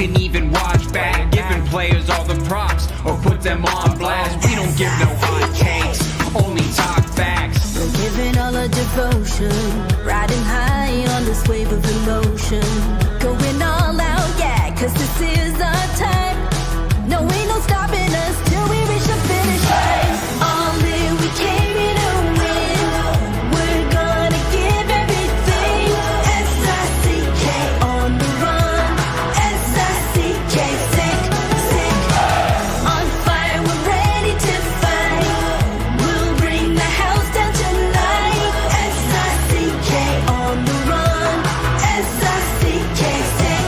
can even watch back, giving players all the props or put them on blast. We don't give no hot takes, only talk facts. We're giving all our devotion, riding high on this wave of emotion, going all out, yeah, cause this is our time. No, ain't no stopping us till we reach the finish line. All in, we came here to win. We're gonna give everything. S-I-C-K on the run. S-I-C-K, sick, sick. On fire, we're ready to fight. We'll bring the house down tonight. S-I-C-K on the run. S-I-C-K, sick,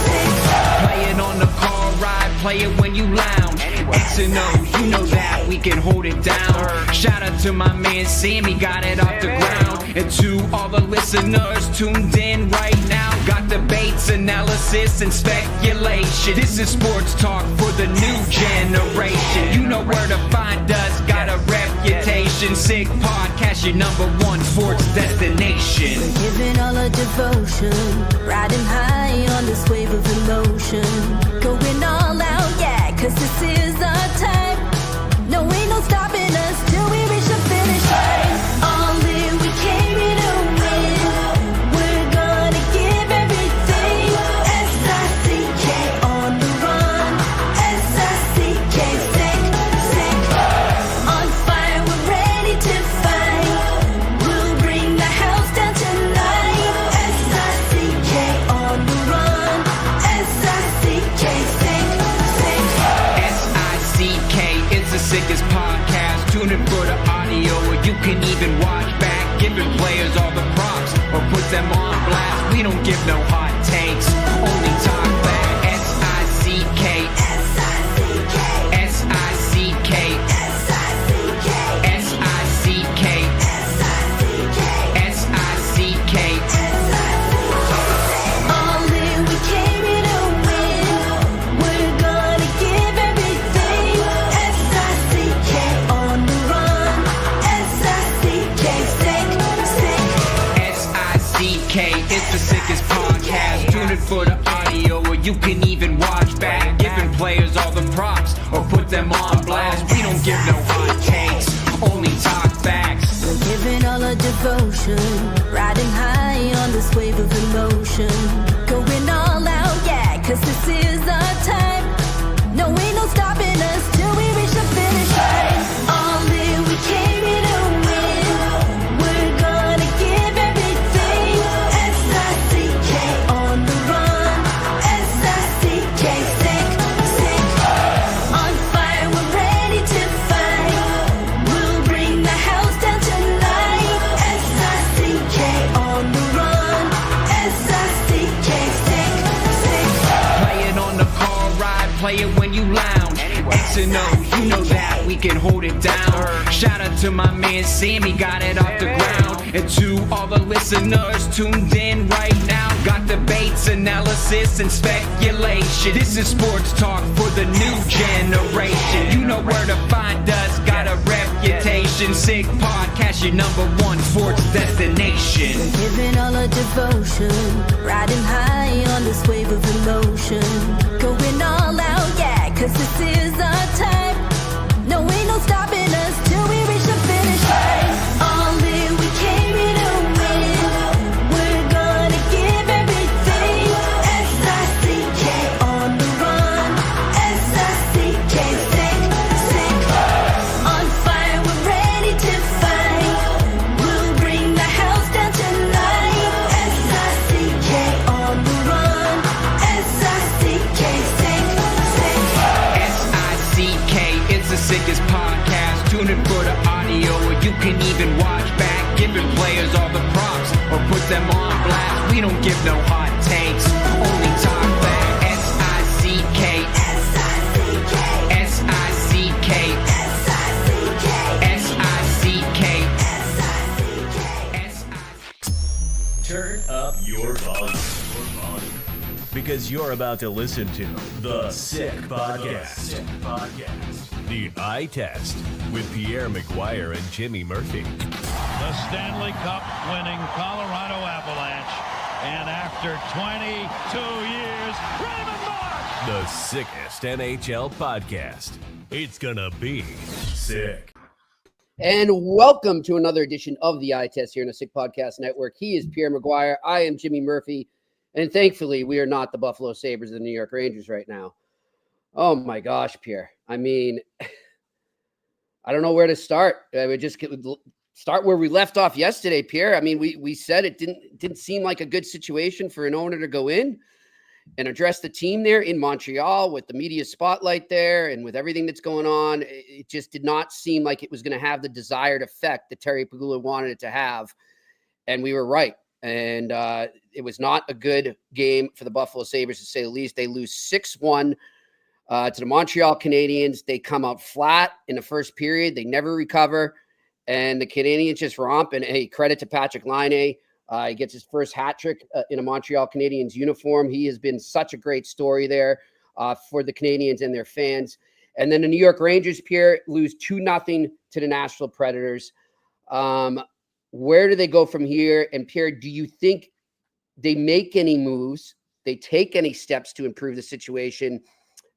sick. Playing on the car ride, play it when you lounge. X and O, you know that we can hold it down. Shout out to my man Sammy, got it off the ground. And to all the listeners tuned in right now, got debates, analysis, and speculation. This is sports talk for the new generation. You know where to find us, got a reputation. Sick podcast, your #1 sports destination. We're giving all our devotion, riding high on this wave of emotion, going all out, yeah, cause this is our time. No, ain't no stopping us till we reach the finish line. All in, we came here to win. We're gonna give everything. S-I-C-K on the run. S-I-C-K, sick, sick. On fire, we're ready to fight. We'll bring the house down tonight. S-I-C-K on the run. S-I-C-K, sick, sick. S-I-C-K, it's the sickest podcast. Tune in for the audio, or you can even watch back, giving players all the props or put them on blast. We don't give no hot takes, only talk back. S-I-C-K, S-I-C-K, S-I-C-K, S-I-C-K, S-I-C-K, S-I-C-K, S-I-C-K. all in, we came here to win. We're gonna give everything. S-I-C-K on the run. S-I-C-K, sick, sick. S-I-C-K, it's the sickest podcast. Tune in for the audio, or you can even watch back, giving players all the props or put them on blast. We don't give no hot takes, only talk facts. We're giving all our devotion, riding high on this wave of emotion, going all out, yeah, cause this is our time. No, ain't no stopping us till we reach the finish line. All in, we came here to win. We're gonna give everything. S-I-C-K on the run. S-I-C-K, sick, sick. On fire, we're ready to fight. We'll bring the house down tonight. S-I-C-K on the run. S-I-C-K, sick, sick. Playing on the car ride, play it when you lounge. X and O, you know that we can hold it down. Shout out to my man Sammy, got it off the ground. And to all the listeners tuned in right now, got debates, analysis, and speculation. This is sports talk for the new generation. You know where to find us, got a reputation. Sick podcast, your #1 sports destination. We're giving all our devotion, riding high on this wave of emotion, going all out, yeah, cause this is our time. No, ain't no stopping us till we reach the finish line. All in, we came here to win. We're gonna give everything. S-I-C-K on the run. S-I-C-K, sick, sick. On fire, we're ready to fight. We'll bring the house down tonight. S-I-C-K on the run. S-I-C-K, sick, sick. S-I-C-K, it's the sickest podcast. Tune in for the audio, or you can even watch back, giving players all the props or put them on blast. We don't give no hot takes, only talk back. S-I-C-K, S-I-C-K, S-I-C-K, S-I-C-K, S-I-C-K, S-I-C-K. Turn up your volume. Because you're about to listen to The Sick Podcast. The Eye Test with Pierre McGuire and Jimmy Murphy. The Stanley Cup winning Colorado Avalanche. And after 22 years, Raymond Mark The sickest NHL podcast. It's gonna be sick. And welcome to another edition of the Eye Test here in the Sick Podcast Network. He is Pierre McGuire. I am Jimmy Murphy. And thankfully, we are not the Buffalo Sabres or the New York Rangers right now. Oh my gosh, Pierre. I mean, I don't know where to start. I would just start where we left off yesterday, Pierre. I mean, we said it didn't seem like a good situation for an owner to go in and address the team there in Montreal with the media spotlight there and with everything that's going on. It just did not seem like it was going to have the desired effect that Terry Pegula wanted it to have. And we were right. And it was not a good game for the Buffalo Sabres, to say the least. They lose 6-1 to the Montreal Canadiens. They come out flat in the first period. They never recover. And the Canadiens just romp. And hey, credit to Patrick Laine. He gets his first hat trick in a Montreal Canadiens uniform. He has been such a great story there for the Canadiens and their fans. And then the New York Rangers, Pierre, lose 2-0 to the Nashville Predators. Where do they go from here? And Pierre, do you think they make any moves, they take any steps to improve the situation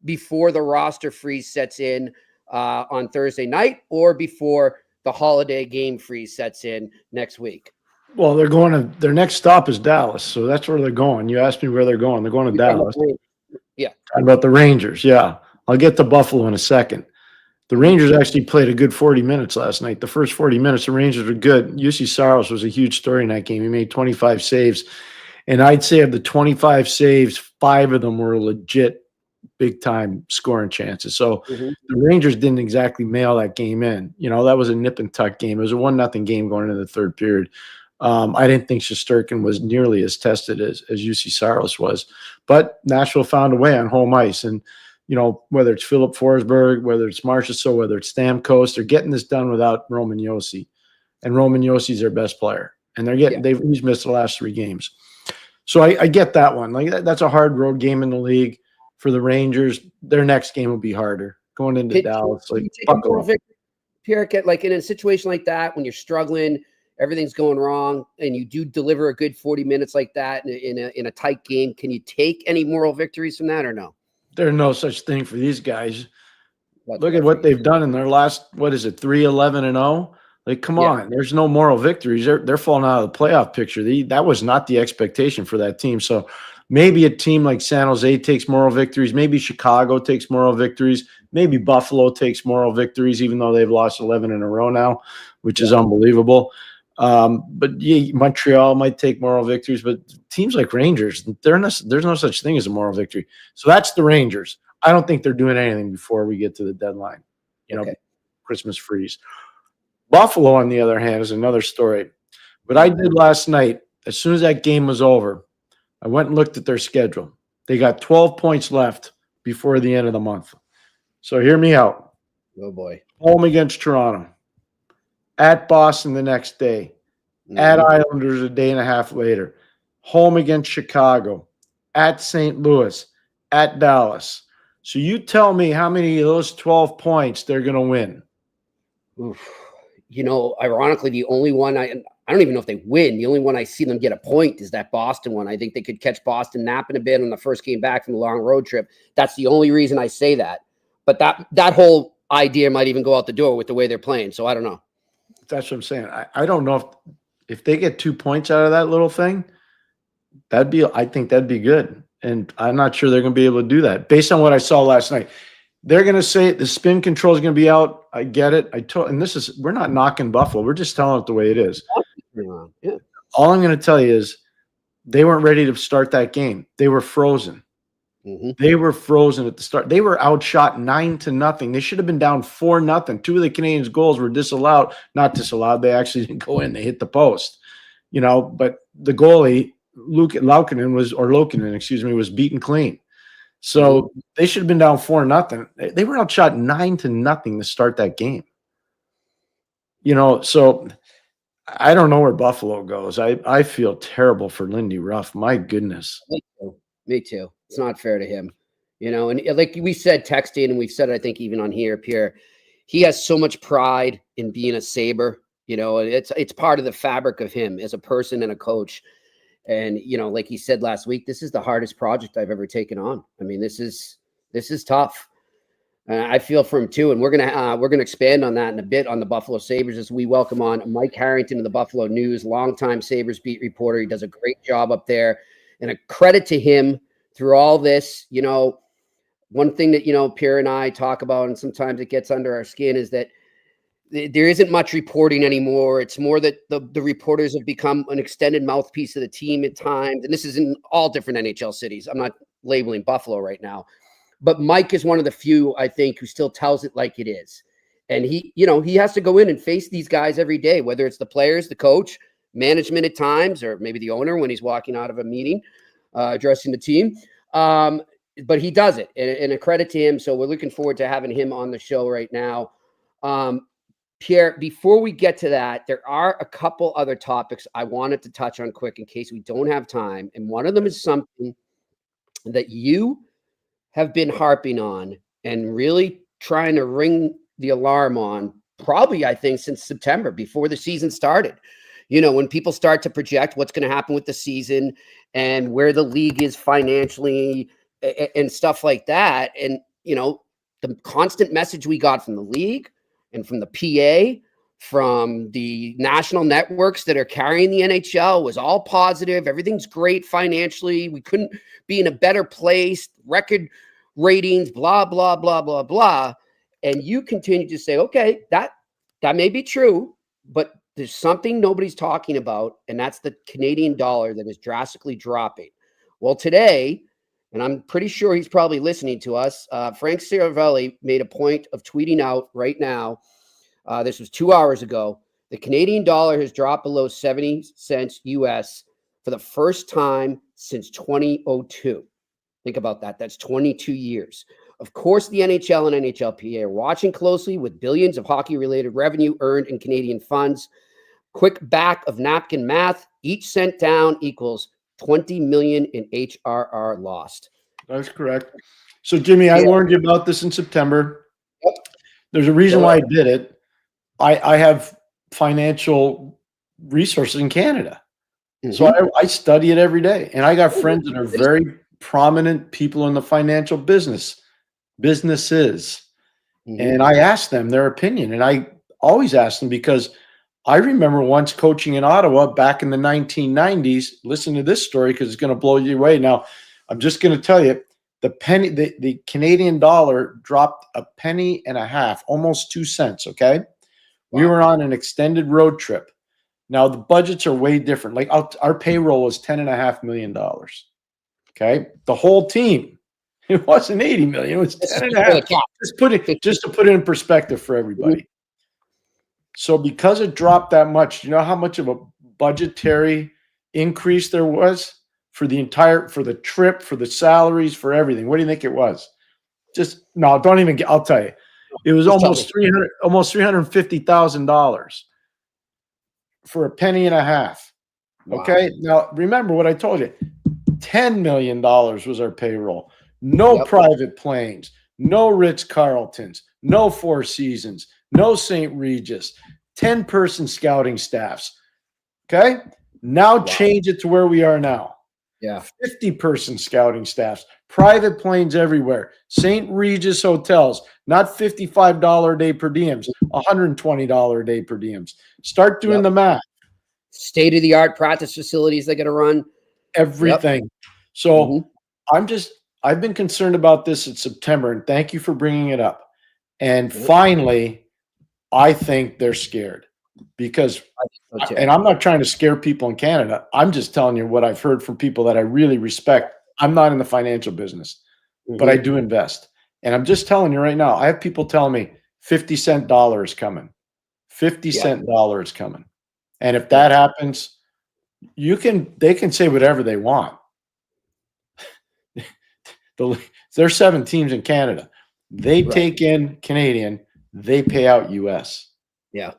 before the roster freeze sets in on Thursday night or before the holiday game freeze sets in next week? Well, they're going to their next stop is Dallas, so that's where they're going. You asked me where they're going. They're going to Dallas. Yeah. Talking about the Rangers. Yeah. I'll get to Buffalo in a second. The Rangers actually played a good 40 minutes last night. The first 40 minutes, the Rangers were good. UC Saros was a huge story in that game. He made 25 saves. And I'd say of the 25 saves, 5 of them were legit big-time scoring chances. So the Rangers didn't exactly mail that game in. You know, that was a nip-and-tuck game. It was a 1-0 game going into the third period. I didn't think Shesterkin was nearly as tested as UC Saros was. But Nashville found a way on home ice. And, you know, whether it's Philip Forsberg, whether it's Marchessault, whether it's Stamkos, they're getting this done without Roman Josi. And Roman Josi's their best player. And he's missed the last 3 games. So I get that one. Like that's a hard road game in the league for the Rangers. Their next game will be harder going into Dallas. Pierre, like in a situation like that, when you're struggling, everything's going wrong, and you do deliver a good 40 minutes like that in a tight game, can you take any moral victories from that or no? There's no such thing for these guys. Look at what they've done in their last, 3-11-0? Like, come on, there's no moral victories. They're falling out of the playoff picture. That was not the expectation for that team. So maybe a team like San Jose takes moral victories. Maybe Chicago takes moral victories. Maybe Buffalo takes moral victories, even though they've lost 11 in a row now, which is unbelievable. But Montreal might take moral victories, but teams like Rangers, there's no such thing as a moral victory. So that's the Rangers. I don't think they're doing anything before we get to the deadline, Christmas freeze. Buffalo, on the other hand, is another story. What I did last night, as soon as that game was over, I went and looked at their schedule. They got 12 points left before the end of the month. So hear me out. Oh, boy. Home against Toronto. At Boston the next day. At Islanders a day and a half later. Home against Chicago. At St. Louis. At Dallas. So you tell me how many of those 12 points they're going to win. Oof. You know, ironically, the only one I don't even know if they win. The only one I see them get a point is that Boston one. I think they could catch Boston napping a bit on the first game back from the long road trip. That's the only reason I say that. But that whole idea might even go out the door with the way they're playing. So I don't know. That's what I'm saying. I don't know if they get 2 points out of that little thing, I think that'd be good. And I'm not sure they're going to be able to do that based on what I saw last night. They're going to say the spin control is going to be out. I get it. We're not knocking Buffalo. We're just telling it the way it is. Yeah. All I'm going to tell you is they weren't ready to start that game. They were frozen. They were frozen at the start. They were outshot 9-0. They should have been down 4-0. 2 of the Canadiens' goals were disallowed. Not disallowed. They actually didn't go in. They hit the post. But the goalie, Lokinen was beaten clean. So they should have been down 4-0. They were outshot 9-0 to start that game. So I don't know where Buffalo goes. I feel terrible for Lindy Ruff. My goodness. Me too. It's not fair to him. And like we said, texting, and we've said it, I think, even on here, Pierre, he has so much pride in being a Sabre. It's part of the fabric of him as a person and a coach. And, like he said last week, this is the hardest project I've ever taken on. I mean, this is tough. I feel for him too. And we're going to expand on that in a bit on the Buffalo Sabres as we welcome on Mike Harrington of the Buffalo News, longtime Sabres beat reporter. He does a great job up there, and a credit to him through all this. One thing that, Pierre and I talk about, and sometimes it gets under our skin, is that there isn't much reporting anymore. It's more that the reporters have become an extended mouthpiece of the team at times. And this is in all different NHL cities. I'm not labeling Buffalo right now. But Mike is one of the few, I think, who still tells it like it is. And he has to go in and face these guys every day, whether it's the players, the coach, management at times, or maybe the owner when he's walking out of a meeting, addressing the team. But he does it, and a credit to him. So we're looking forward to having him on the show right now. Pierre, before we get to that, there are a couple other topics I wanted to touch on quick in case we don't have time. And one of them is something that you have been harping on and really trying to ring the alarm on, probably, I think, since September, before the season started. When people start to project what's going to happen with the season and where the league is financially and stuff like that. And, the constant message we got from the league and from the PA, from the national networks that are carrying the NHL was all positive. Everything's great financially. We couldn't be in a better place, record ratings, blah, blah, blah, blah, blah. And you continue to say, okay, that may be true, but there's something nobody's talking about, and that's the Canadian dollar that is drastically dropping. Well, today, and I'm pretty sure he's probably listening to us, Frank Cervelli made a point of tweeting out right now, this was 2 hours ago, the Canadian dollar has dropped below 70 cents US for the first time since 2002. Think about that. That's 22 years. Of course, the NHL and NHLPA are watching closely with billions of hockey-related revenue earned in Canadian funds. Quick back of napkin math, each cent down equals 20 million in HRR lost. That's correct. So, Jimmy, I warned you about this in September. Yep. There's a reason why I did it. I have financial resources in Canada. Mm-hmm. So I study it every day. And I got friends that are very prominent people in the financial businesses. Mm-hmm. And I asked them their opinion. And I always ask them because I remember once coaching in Ottawa back in the 1990s. Listen to this story because it's going to blow you away. Now, I'm just going to tell you, the Canadian dollar dropped a penny and a half, almost 2 cents, okay? Wow. We were on an extended road trip. Now, the budgets are way different. Like our payroll was $10.5 million, okay? The whole team. It wasn't 80 million. It was 10.5. Just to put it in perspective for everybody. So because it dropped that much, do you know how much of a budgetary increase there was for the trip, for the salaries, for everything? What do you think it was? I'll tell you. It was almost $350,000 for a penny and a half. Wow. Okay. Now remember what I told you. $10 million was our payroll. No private planes, no Ritz-Carltons, no Four Seasons, no St. Regis, 10-person scouting staffs. Okay? Now change it to where we are now. Yeah. 50-person scouting staffs, private planes everywhere, St. Regis hotels, not $55 a day per diems, $120 a day per diems. Start doing the math. State-of-the-art practice facilities they got to run. Everything. So I've been concerned about this in September, and thank you for bringing it up. And finally, I think they're scared because, and I'm not trying to scare people in Canada. I'm just telling you what I've heard from people that I really respect. I'm not in the financial business, but I do invest. And I'm just telling you right now, I have people telling me 50-cent dollar is coming. 50-cent dollar is coming. And if that happens, they can say whatever they want. There's 7 teams in Canada. They take in Canadian, they pay out US. Yeah.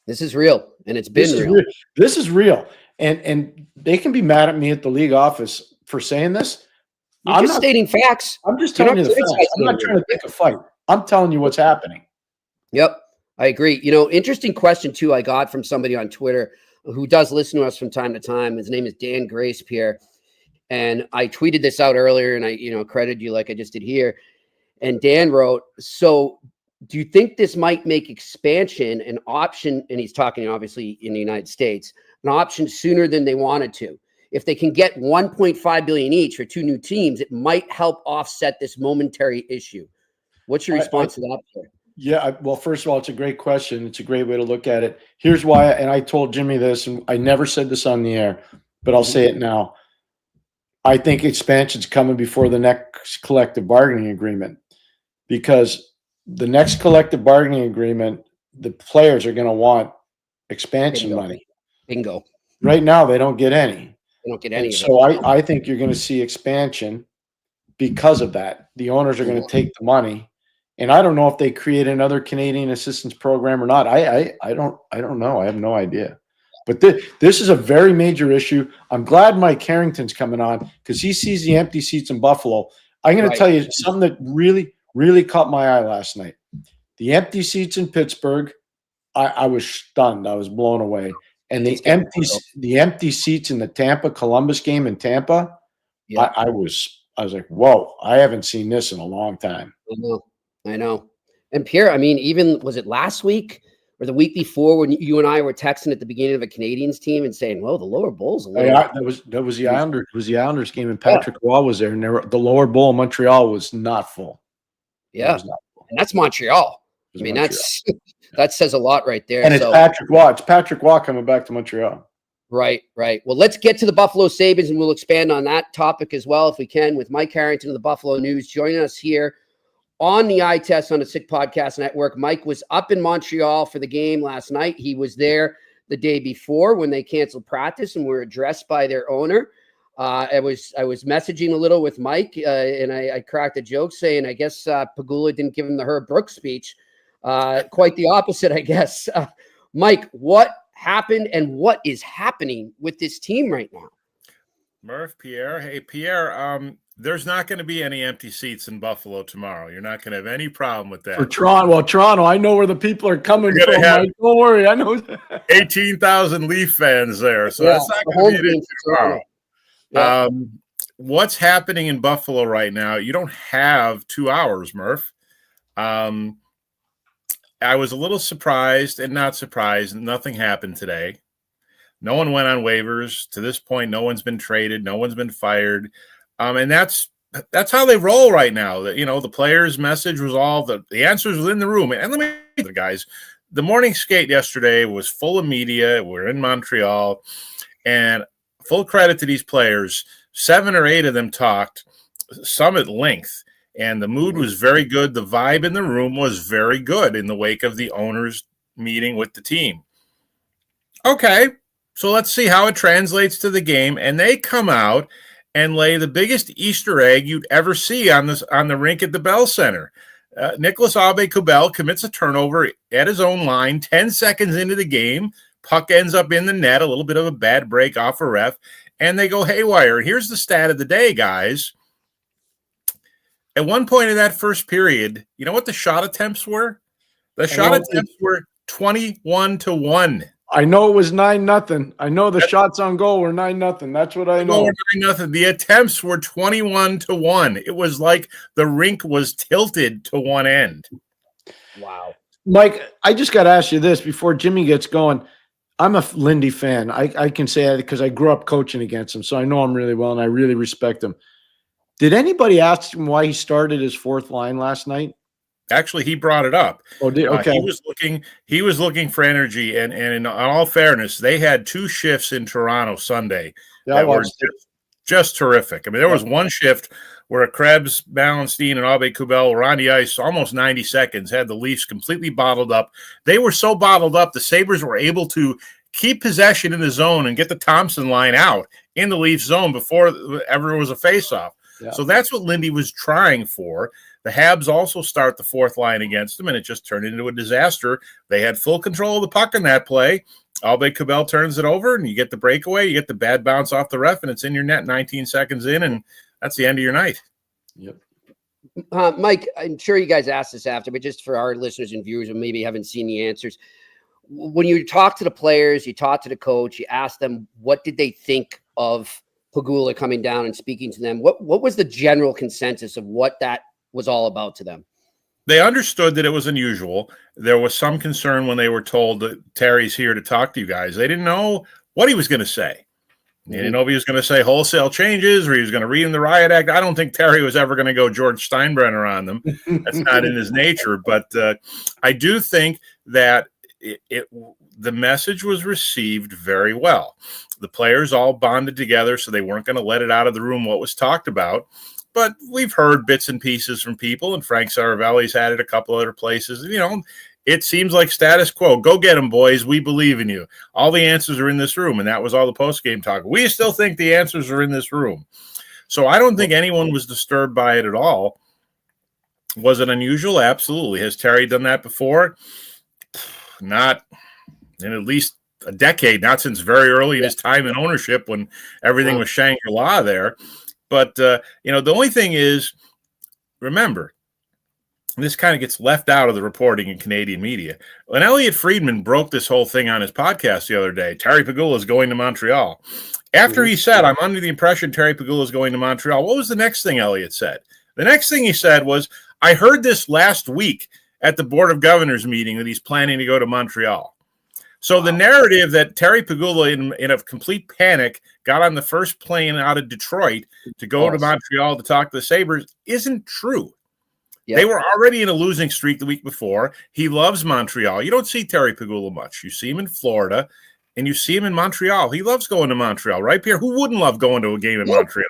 This is real, and it's been real. This is real. And they can be mad at me at the league office for saying this. I'm just stating facts. I'm just telling you the facts. I'm not trying to pick a fight. I'm telling you what's happening. Yep. I agree. Interesting question too I got from somebody on Twitter. who does listen to us from time to time. His name is Dan Grace, Pierre. And I tweeted this out earlier, and I, credited you like I just did here. And Dan wrote, so do you think this might make expansion an option? And he's talking obviously in the United States, an option sooner than they wanted to. If they can get $1.5 billion each for 2 new teams, it might help offset this momentary issue. What's your response to that, Pierre? Yeah, well, first of all, it's a great question. It's a great way to look at it. Here's why, and I told Jimmy this, and I never said this on the air, but I'll say it now. I think expansion's coming before the next collective bargaining agreement, because the next collective bargaining agreement, the players are going to want expansion money. Bingo. Right now, they don't get any. They don't get any. So I think you're going to see expansion because of that. The owners are going to take the money. And I don't know if they create another Canadian assistance program or not. I don't know. I have no idea. But this is a very major issue. I'm glad Mike Harrington's coming on because he sees the empty seats in Buffalo. I'm going to tell you something that really, really caught my eye last night. The empty seats in Pittsburgh, I was stunned. I was blown away. And the empty seats in the Tampa-Columbus game in Tampa, I was like, whoa, I haven't seen this in a long time. I know. And Pierre, I mean, even was it last week or the week before when you and I were texting at the beginning of a Canadiens team and saying, "Well, the lower bowl's a little." That was the Islanders. It was the Islanders game, and Patrick Roy was there, and the lower bowl in Montreal was not full. Yeah, and that's Montreal. I mean, that says a lot right there. And it's Patrick Roy. It's Patrick Roy coming back to Montreal. Right. Well, let's get to the Buffalo Sabres, and we'll expand on that topic as well if we can with Mike Harrington of the Buffalo News joining us here on the Eye Test on the Sick Podcast Network. Mike was up in Montreal for the game last night. He was there the day before when they canceled practice and were addressed by their owner. I was messaging a little with Mike, and I cracked a joke saying, I guess Pegula didn't give him the Herb Brooks speech. Quite the opposite, I guess. Mike, what happened and what is happening with this team right now? Murph, Pierre. Hey, Pierre, there's not going to be any empty seats in Buffalo tomorrow. You're not going to have any problem with that. For Toronto, Toronto, I know where the people are coming from. Mike. Don't worry, I know. 18,000 Leaf fans there, so that's not going to be an issue tomorrow. Yeah. What's happening in Buffalo right now? You don't have 2 hours, Murph. I was a little surprised and not surprised. Nothing happened today. No one went on waivers. To this point, no one's been traded. No one's been fired. And that's how they roll right now. The players' message was all the answers within the room. And let me tell you, guys, the morning skate yesterday was full of media. We're in Montreal. And full credit to these players. 7 or 8 of them talked, some at length. And the mood was very good. The vibe in the room was very good in the wake of the owners' meeting with the team. Okay, so let's see how it translates to the game. And they come out and lay the biggest Easter egg you'd ever see on the rink at the Bell Center. Nicholas Aube-Kubel commits a turnover at his own line 10 seconds into the game. Puck ends up in the net, a little bit of a bad break off a ref, and they go haywire. And here's the stat of the day, guys. At one point in that first period, you know what the shot attempts were? The shot attempts were 21-1. I know it was 9-0. I know the shots on goal were 9-0. That's what I know. 9-0. The attempts were 21-1. It was like the rink was tilted to one end. Wow. Mike, I just got to ask you this before Jimmy gets going. I'm a Lindy fan. I can say that because I grew up coaching against him, so I know him really well, and I really respect him. Did anybody ask him why he started his fourth line last night? Actually, he brought it up. Oh, okay. He was looking for energy, and in all fairness, they had 2 shifts in Toronto Sunday that were just terrific. I mean, there was one shift where Krebs, Ballenstein, and Aube-Kubel were on the ice almost 90 seconds, had the Leafs completely bottled up. They were so bottled up, the Sabres were able to keep possession in the zone and get the Thompson line out in the Leafs zone before ever was a faceoff. Yeah. So that's what Lindy was trying for. The Habs also start the fourth line against them, and it just turned into a disaster. They had full control of the puck in that play. Aube-Kubel turns it over, and you get the breakaway. You get the bad bounce off the ref, and it's in your net 19 seconds in, and that's the end of your night. Yep. Mike, I'm sure you guys asked this after, but just for our listeners and viewers who maybe haven't seen the answers, when you talk to the players, you talk to the coach, you ask them what did they think of Pegula coming down and speaking to them. What was the general consensus of what that was all about to them? They understood that it was unusual. There was some concern when they were told that Terry's here to talk to you guys. They didn't know what he was going to say. They didn't know if he was going to say wholesale changes or he was going to read in the Riot Act. I don't think Terry was ever going to go George Steinbrenner on them. That's not in his nature. But I do think that the message was received very well. The players all bonded together, so they weren't going to let it out of the room what was talked about. But we've heard bits and pieces from people, and Frank Saravelli's had it a couple other places. You know, it seems like status quo. Go get them, boys. We believe in you. All the answers are in this room, and that was all the post-game talk. We still think the answers are in this room. So I don't think anyone was disturbed by it at all. Was it unusual? Absolutely. Has Terry done that before? Not in at least a decade, not since very early in his time in ownership when everything was Shangri-La there. But, you know, the only thing is, remember, this kind of gets left out of the reporting in Canadian media. When Elliot Friedman broke this whole thing on his podcast the other day, Terry Pegula is going to Montreal. After he said, I'm under the impression Terry Pegula is going to Montreal, what was the next thing Elliot said? The next thing he said was, I heard this last week at the Board of Governors meeting that he's planning to go to Montreal. So the narrative that Terry Pegula, in a complete panic, got on the first plane out of Detroit to go to Montreal to talk to the Sabres isn't true. Yep. They were already in a losing streak the week before. He loves Montreal. You don't see Terry Pegula much. You see him in Florida, and you see him in Montreal. He loves going to Montreal, right, Pierre? Who wouldn't love going to a game in Montreal?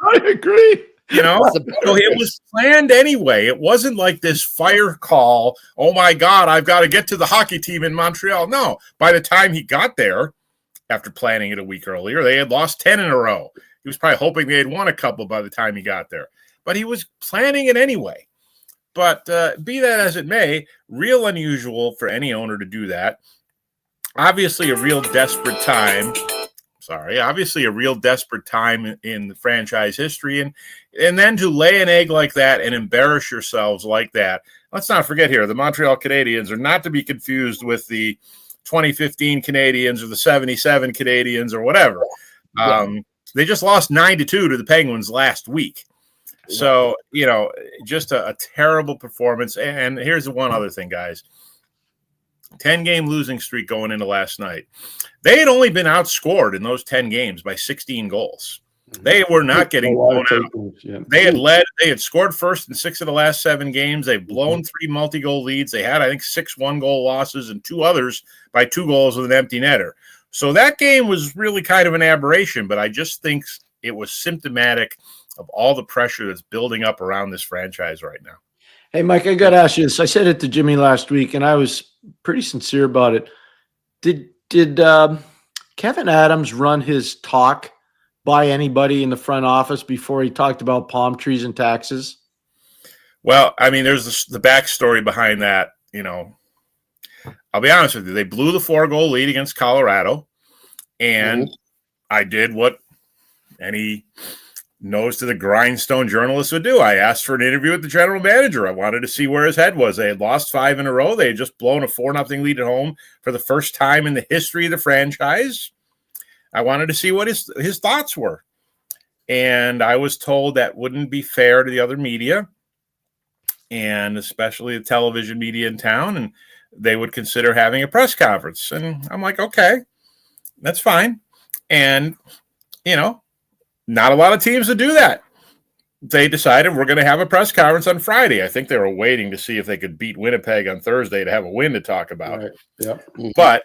I agree. You know, so it was planned anyway. It wasn't like this fire call. Oh, my God, I've got to get to the hockey team in Montreal. No, by the time he got there, after planning it a week earlier, they had lost 10 in a row. He was probably hoping they had won a couple by the time he got there. But he was planning it anyway. But be that as it may, real unusual for any owner to do that. Obviously, a real desperate time. Obviously a real desperate time in the franchise history. And then to lay an egg like that and embarrass yourselves like that. Let's not forget here, the Montreal Canadiens are not to be confused with the 2015 Canadiens or the 77 Canadiens or whatever. They just lost 9-2 to the Penguins last week. So, you know, just a terrible performance. And here's the one other thing, guys. 10-game losing streak going into last night. They had only been outscored in those 10 games by 16 goals. They were not getting blown out. They had led. They had scored first in 6 of the last 7 games. They've blown 3 multi-goal leads. They had, I think, 6 one-goal losses and 2 others by 2 goals with an empty netter. So that game was really kind of an aberration, but I just think it was symptomatic of all the pressure that's building up around this franchise right now. Hey, Mike, I got to ask you this. I said it to Jimmy last week, and I was pretty sincere about it. Did Kevin Adams run his talk by anybody in the front office before he talked about palm trees and taxes? Well, I mean, there's the backstory behind that. You know, I'll be honest with you. They blew the 4-goal lead against Colorado, and I did what any nose to the grindstone journalist would do. I asked for an interview with the general manager. I wanted to see where his head was. They had lost 5 in a row. They had just blown a 4-0 lead at home for the first time in the history of the franchise. I wanted to see what his thoughts were. And I was told that wouldn't be fair to the other media, and especially the television media in town, and they would consider having a press conference. And I'm like, okay, that's fine. And, you know, not a lot of teams would do that. They decided we're going to have a press conference on Friday. I think they were waiting to see if they could beat Winnipeg on Thursday to have a win to talk about. Right. Yep. But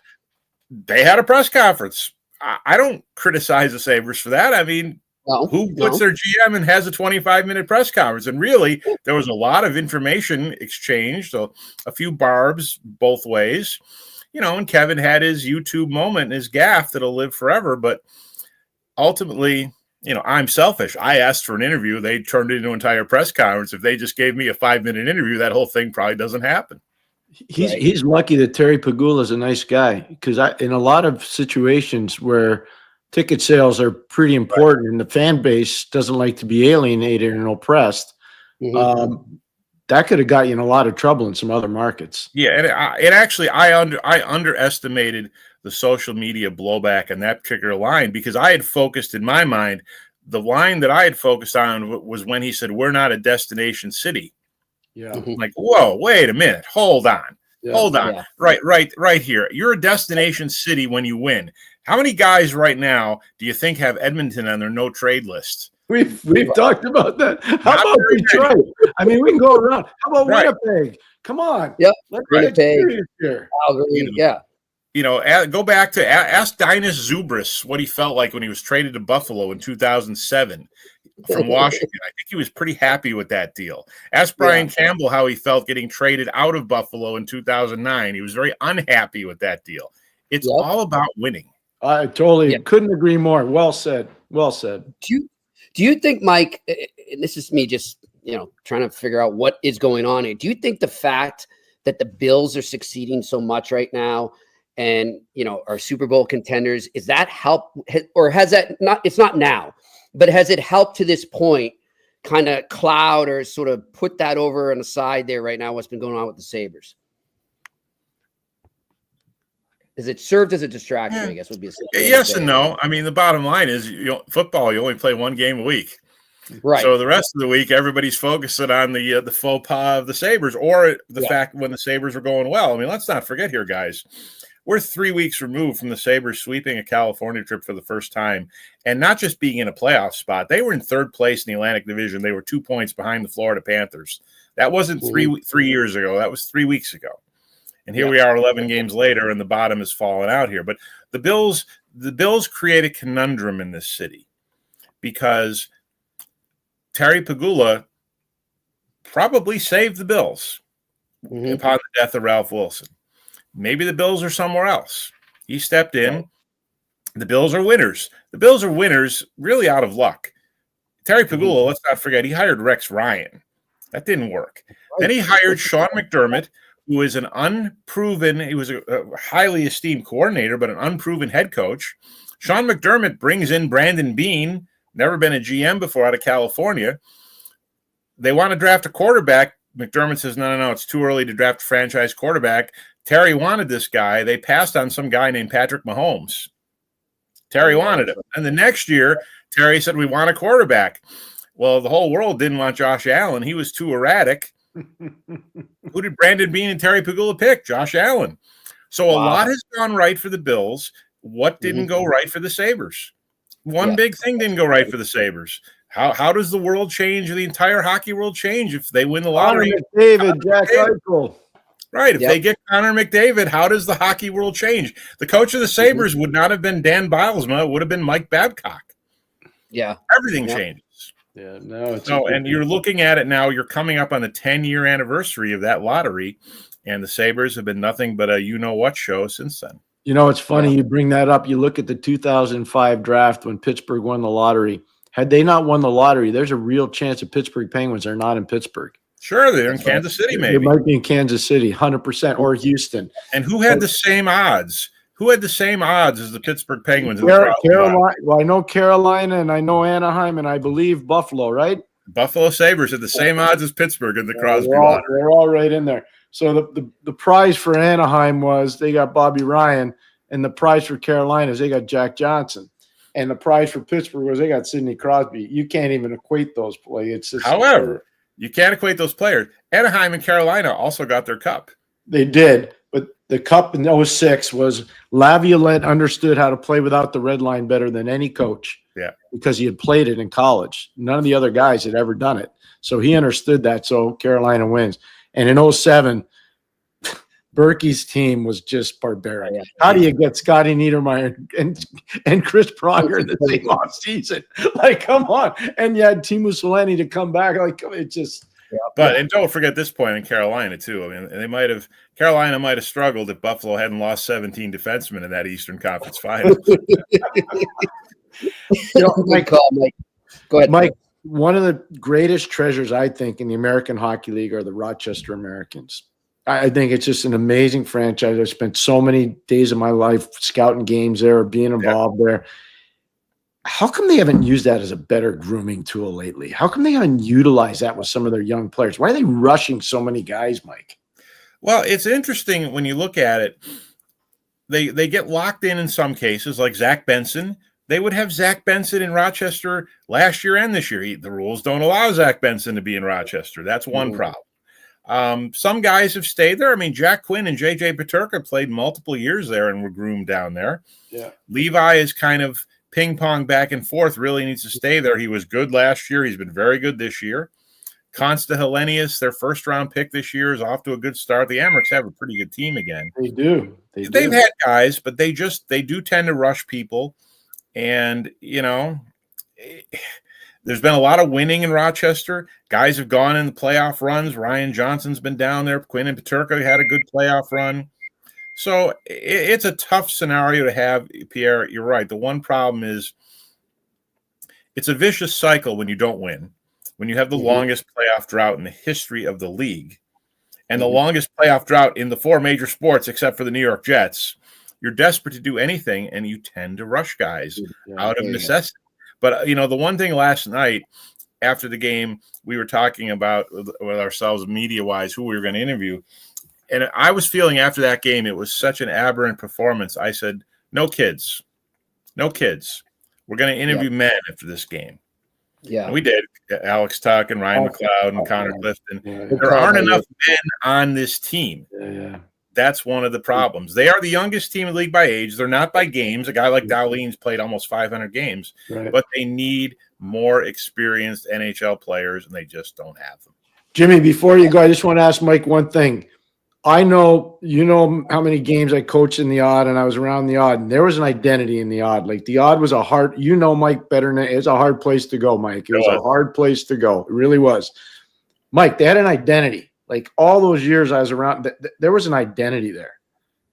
they had a press conference. I don't criticize the Sabres for that. I mean, who puts their GM and has a 25-minute press conference? And really, there was a lot of information exchanged, so a few barbs both ways. You know, and Kevin had his YouTube moment and his gaffe that'll live forever. But ultimately, you know, I'm selfish. I asked for an interview. They turned it into an entire press conference. If they just gave me a 5-minute interview, that whole thing probably doesn't happen. He's lucky that Terry Pegula is a nice guy, because in a lot of situations where ticket sales are pretty important and the fan base doesn't like to be alienated and oppressed, that could have got you in a lot of trouble in some other markets. Yeah, and I underestimated the social media blowback on that particular line, because I had focused in my mind, the line that I had focused on was when he said, "We're not a destination city." Yeah. Mhm. Like, whoa, wait a minute, hold on. Yeah. Hold on. Yeah. Right here. You're a destination city when you win. How many guys right now do you think have Edmonton on their no trade list? We've talked about that. How about Detroit? I mean, we can go around. How about Winnipeg? Come on. Yep. Let's get serious here. Calgary, yeah. Go back to ask Dinas Zubris what he felt like when he was traded to Buffalo in 2007 from Washington. I think he was pretty happy with that deal. Ask Brian Campbell how he felt getting traded out of Buffalo in 2009. He was very unhappy with that deal. It's all about winning. I totally couldn't agree more. Well said. Well said. Do you think, Mike, and this is me just, trying to figure out what is going on here. Do you think the fact that the Bills are succeeding so much right now and, are Super Bowl contenders, is that help, or has that not, it's not now, but has it helped to this point kind of cloud or sort of put that over on the side there right now, what's been going on with the Sabres? Is it served as a distraction, I guess would be a yes and no. I mean, the bottom line is, football, you only play one game a week. Right. So the rest of the week, everybody's focusing on the faux pas of the Sabres, or the fact when the Sabres are going well. I mean, let's not forget here, guys. We're 3 weeks removed from the Sabres sweeping a California trip for the first time, and not just being in a playoff spot. They were in third place in the Atlantic Division. They were 2 points behind the Florida Panthers. That wasn't 3 years ago. That was 3 weeks ago. And here we are 11 games later, and the bottom is falling out here. But the Bills create a conundrum in this city because Terry Pegula probably saved the Bills upon the death of Ralph Wilson. Maybe the Bills are somewhere else. He stepped in. The Bills are winners. The Bills are winners really out of luck. Terry Pegula, let's not forget, he hired Rex Ryan. That didn't work. Then he hired Sean McDermott, who is an unproven, he was a highly esteemed coordinator, but an unproven head coach. Sean McDermott brings in Brandon Beane, never been a GM before, out of California. They want to draft a quarterback. McDermott says, no, it's too early to draft a franchise quarterback. Terry wanted this guy. They passed on some guy named Patrick Mahomes. Terry wanted him. And the next year, Terry said, we want a quarterback. Well, the whole world didn't want Josh Allen. He was too erratic. Who did Brandon Beane and Terry Pegula pick? Josh Allen. So a lot has gone right for the Bills. What didn't go right for the Sabres? One big thing didn't go right for the Sabres. How does the world change, the entire hockey world change if they win the lottery? David, Jack Eichel. Right. If they get Connor McDavid, how does the hockey world change? The coach of the Sabres would not have been Dan Bilesma. It would have been Mike Babcock. Yeah. Everything changes. Yeah, no. And you're looking at it now. You're coming up on the 10-year anniversary of that lottery, and the Sabres have been nothing but a you-know-what show since then. It's funny you bring that up. You look at the 2005 draft when Pittsburgh won the lottery. Had they not won the lottery, there's a real chance the Pittsburgh Penguins are not in Pittsburgh. Sure, they're in Kansas City, maybe. They might be in Kansas City, 100%, or Houston. And who had the same odds? Who had the same odds as the Pittsburgh Penguins? Carolina. Well, I know Carolina, and I know Anaheim, and I believe Buffalo, right? Buffalo Sabres had the same odds as Pittsburgh in the Crosby lottery. They're all right in there. So the prize for Anaheim was they got Bobby Ryan, and the prize for Carolina is they got Jack Johnson. And the prize for Pittsburgh was they got Sidney Crosby. You can't even equate those players. However, you can't equate those players. Anaheim and Carolina also got their cup. They did, but the cup in 06 was Laviolette understood how to play without the red line better than any coach. Yeah, because he had played it in college. None of the other guys had ever done it. So he understood that. So Carolina wins. And in 07, Berkey's team was just barbaric. Yeah. How do you get Scotty Niedermayer and Chris Pronger in the same off season? Like, come on. And you had Timo Solani to come back. Like, it just. Yeah. But and don't forget this point in Carolina too. I mean, Carolina might have struggled if Buffalo hadn't lost 17 defensemen in that Eastern Conference Final. Mike, go ahead, Mike. One of the greatest treasures, I think, in the American Hockey League are the Rochester Americans. I think it's just an amazing franchise. I've spent so many days of my life scouting games there or being involved there. how come they haven't used that as a better grooming tool lately? How come they haven't utilized that with some of their young players? Why are they rushing so many guys, Mike? Well, it's interesting when you look at it. They get locked in some cases, like Zach Benson. They would have Zach Benson in Rochester last year and this year. The rules don't allow Zach Benson to be in Rochester. That's one problem. Some guys have stayed there. I mean, Jack Quinn and J.J. Peterka played multiple years there and were groomed down there. Yeah. Levi is kind of ping-pong back and forth, really needs to stay there. He was good last year. He's been very good this year. Consta Hellenius, their first-round pick this year, is off to a good start. The Amerks have a pretty good team again. They do. They've had guys, but they do tend to rush people. And, there's been a lot of winning in Rochester. Guys have gone in the playoff runs. Ryan Johnson's been down there. Quinn and Peterka had a good playoff run. So it's a tough scenario to have, Pierre. You're right. The one problem is it's a vicious cycle when you don't win. When you have the longest playoff drought in the history of the league and the longest playoff drought in the 4 major sports except for the New York Jets, you're desperate to do anything, and you tend to rush guys out of necessity. But, the one thing last night after the game, we were talking about with ourselves media-wise who we were going to interview, and I was feeling after that game it was such an aberrant performance. I said, no kids. No kids. We're going to interview men after this game. Yeah, and we did. Alex Tuck and Ryan McLeod and Connor Clifton. There aren't enough men on this team. That's one of the problems. They are the youngest team in the league by age. They're not by games. A guy like Dahlin's played almost 500 games, but they need more experienced NHL players, and they just don't have them. Jimmy, before you go, I just want to ask Mike one thing. I know, how many games I coached in the Odd, and I was around the Odd, and there was an identity in the Odd. Like the Odd was a hard, Mike better than it's a hard place to go, Mike. It was a hard place to go. It really was. Mike, they had an identity. Like all those years I was around, there was an identity there.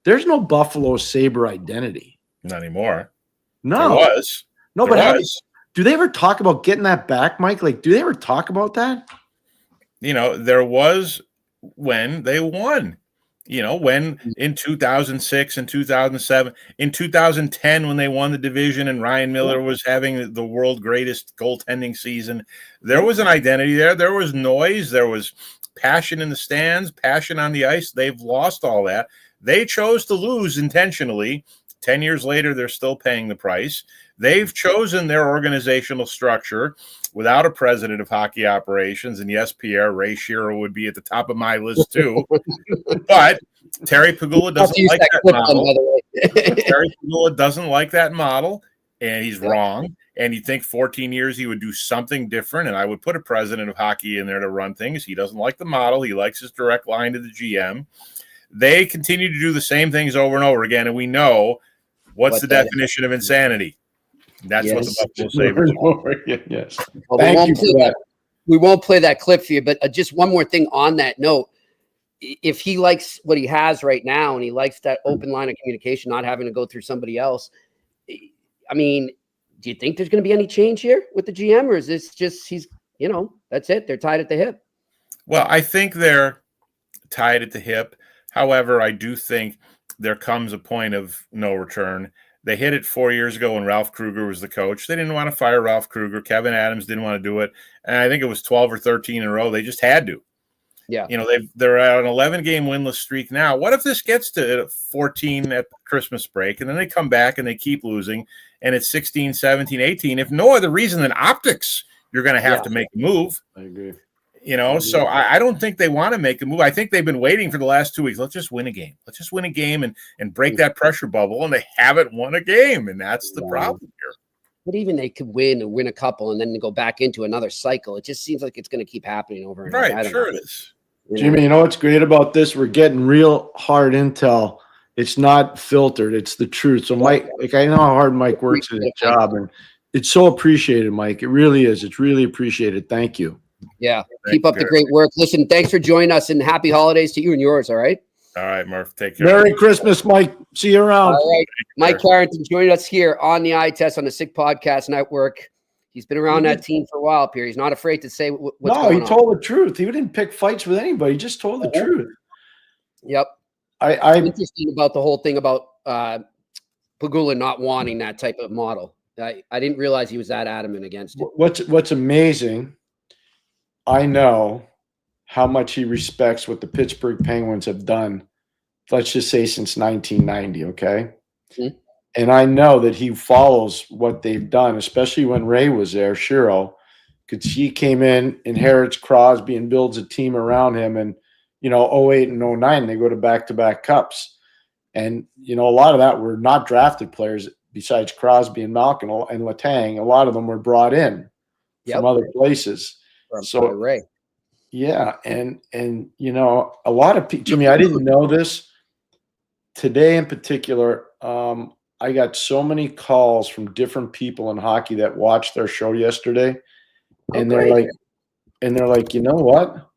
There's no Buffalo Sabre identity. Not anymore. No. There was. No, there but was. Do they ever talk about getting that back, Mike? Like, do they ever talk about that? There was when they won. When in 2006 and 2007, in 2010, when they won the division and Ryan Miller was having the world's greatest goaltending season, there was an identity there. There was noise. There was passion in the stands, passion on the ice. They've lost all that. They chose to lose intentionally. 10 years later, they're still paying the price. They've chosen their organizational structure without a president of hockey operations. And yes, Pierre, Ray Shearer would be at the top of my list too. But Terry Pegula doesn't like that model. Terry Pegula doesn't like that model, and he's wrong. And you think 14 years he would do something different, and I would put a president of hockey in there to run things. He doesn't like the model. He likes his direct line to the GM. They continue to do the same things over and over again, and we know what's the definition of insanity. That's what the Buffalo Sabres are. Yes. Well, we won't play that clip for you, but just one more thing on that note. If he likes what he has right now and he likes that open line of communication, not having to go through somebody else, I mean, do you think there's going to be any change here with the GM, or is this just that's it? They're tied at the hip. Well, I think they're tied at the hip. However, I do think there comes a point of no return. They hit it 4 years ago when Ralph Kruger was the coach. They didn't want to fire Ralph Kruger. Kevin Adams didn't want to do it. And I think it was 12 or 13 in a row. They just had to. Yeah. They're at an 11-game winless streak now. What if this gets to 14 at Christmas break, and then they come back and they keep losing, and it's 16, 17, 18? If no other reason than optics, you're going to have to make a move. I agree. So I don't think they want to make a move. I think they've been waiting for the last 2 weeks. Let's just win a game. Let's just win a game and break that pressure bubble, and they haven't won a game, and that's the problem here. But even they could win a couple and then go back into another cycle. It just seems like it's going to keep happening over and over. Right, sure it is. Jimmy, what's great about this? We're getting real hard intel. It's not filtered. It's the truth. So, Mike, I know how hard Mike works at his job, and it's so appreciated, Mike. It really is. It's really appreciated. Thank you. Yeah. Keep up the great work. Listen, thanks for joining us, and happy holidays to you and yours, all right? All right, Murph. Take care. Merry Christmas, Mike. See you around. All right. Mike Harrington joining us here on the Eye Test on the Sick Podcast Network. He's been around that team for a while, Pierre. He's not afraid to say what's going on. No, he told the truth. He didn't pick fights with anybody. He just told the truth. Yep. I'm interested about the whole thing about Pegula not wanting that type of model. I didn't realize he was that adamant against it. What's amazing, I know how much he respects what the Pittsburgh Penguins have done, let's just say since 1990, okay? Mm-hmm. And I know that he follows what they've done, especially when Ray was there, Shiro, because he came in, inherits Crosby, and builds a team around him. And, 08 and 09, they go to back-to-back cups. And, a lot of that were not drafted players besides Crosby and Malkin and Letang. A lot of them were brought in from other places. So Ray. Yeah. And a lot of people, Jimmy, I didn't know this. Today in particular, I got so many calls from different people in hockey that watched their show yesterday. And they're like, you know what?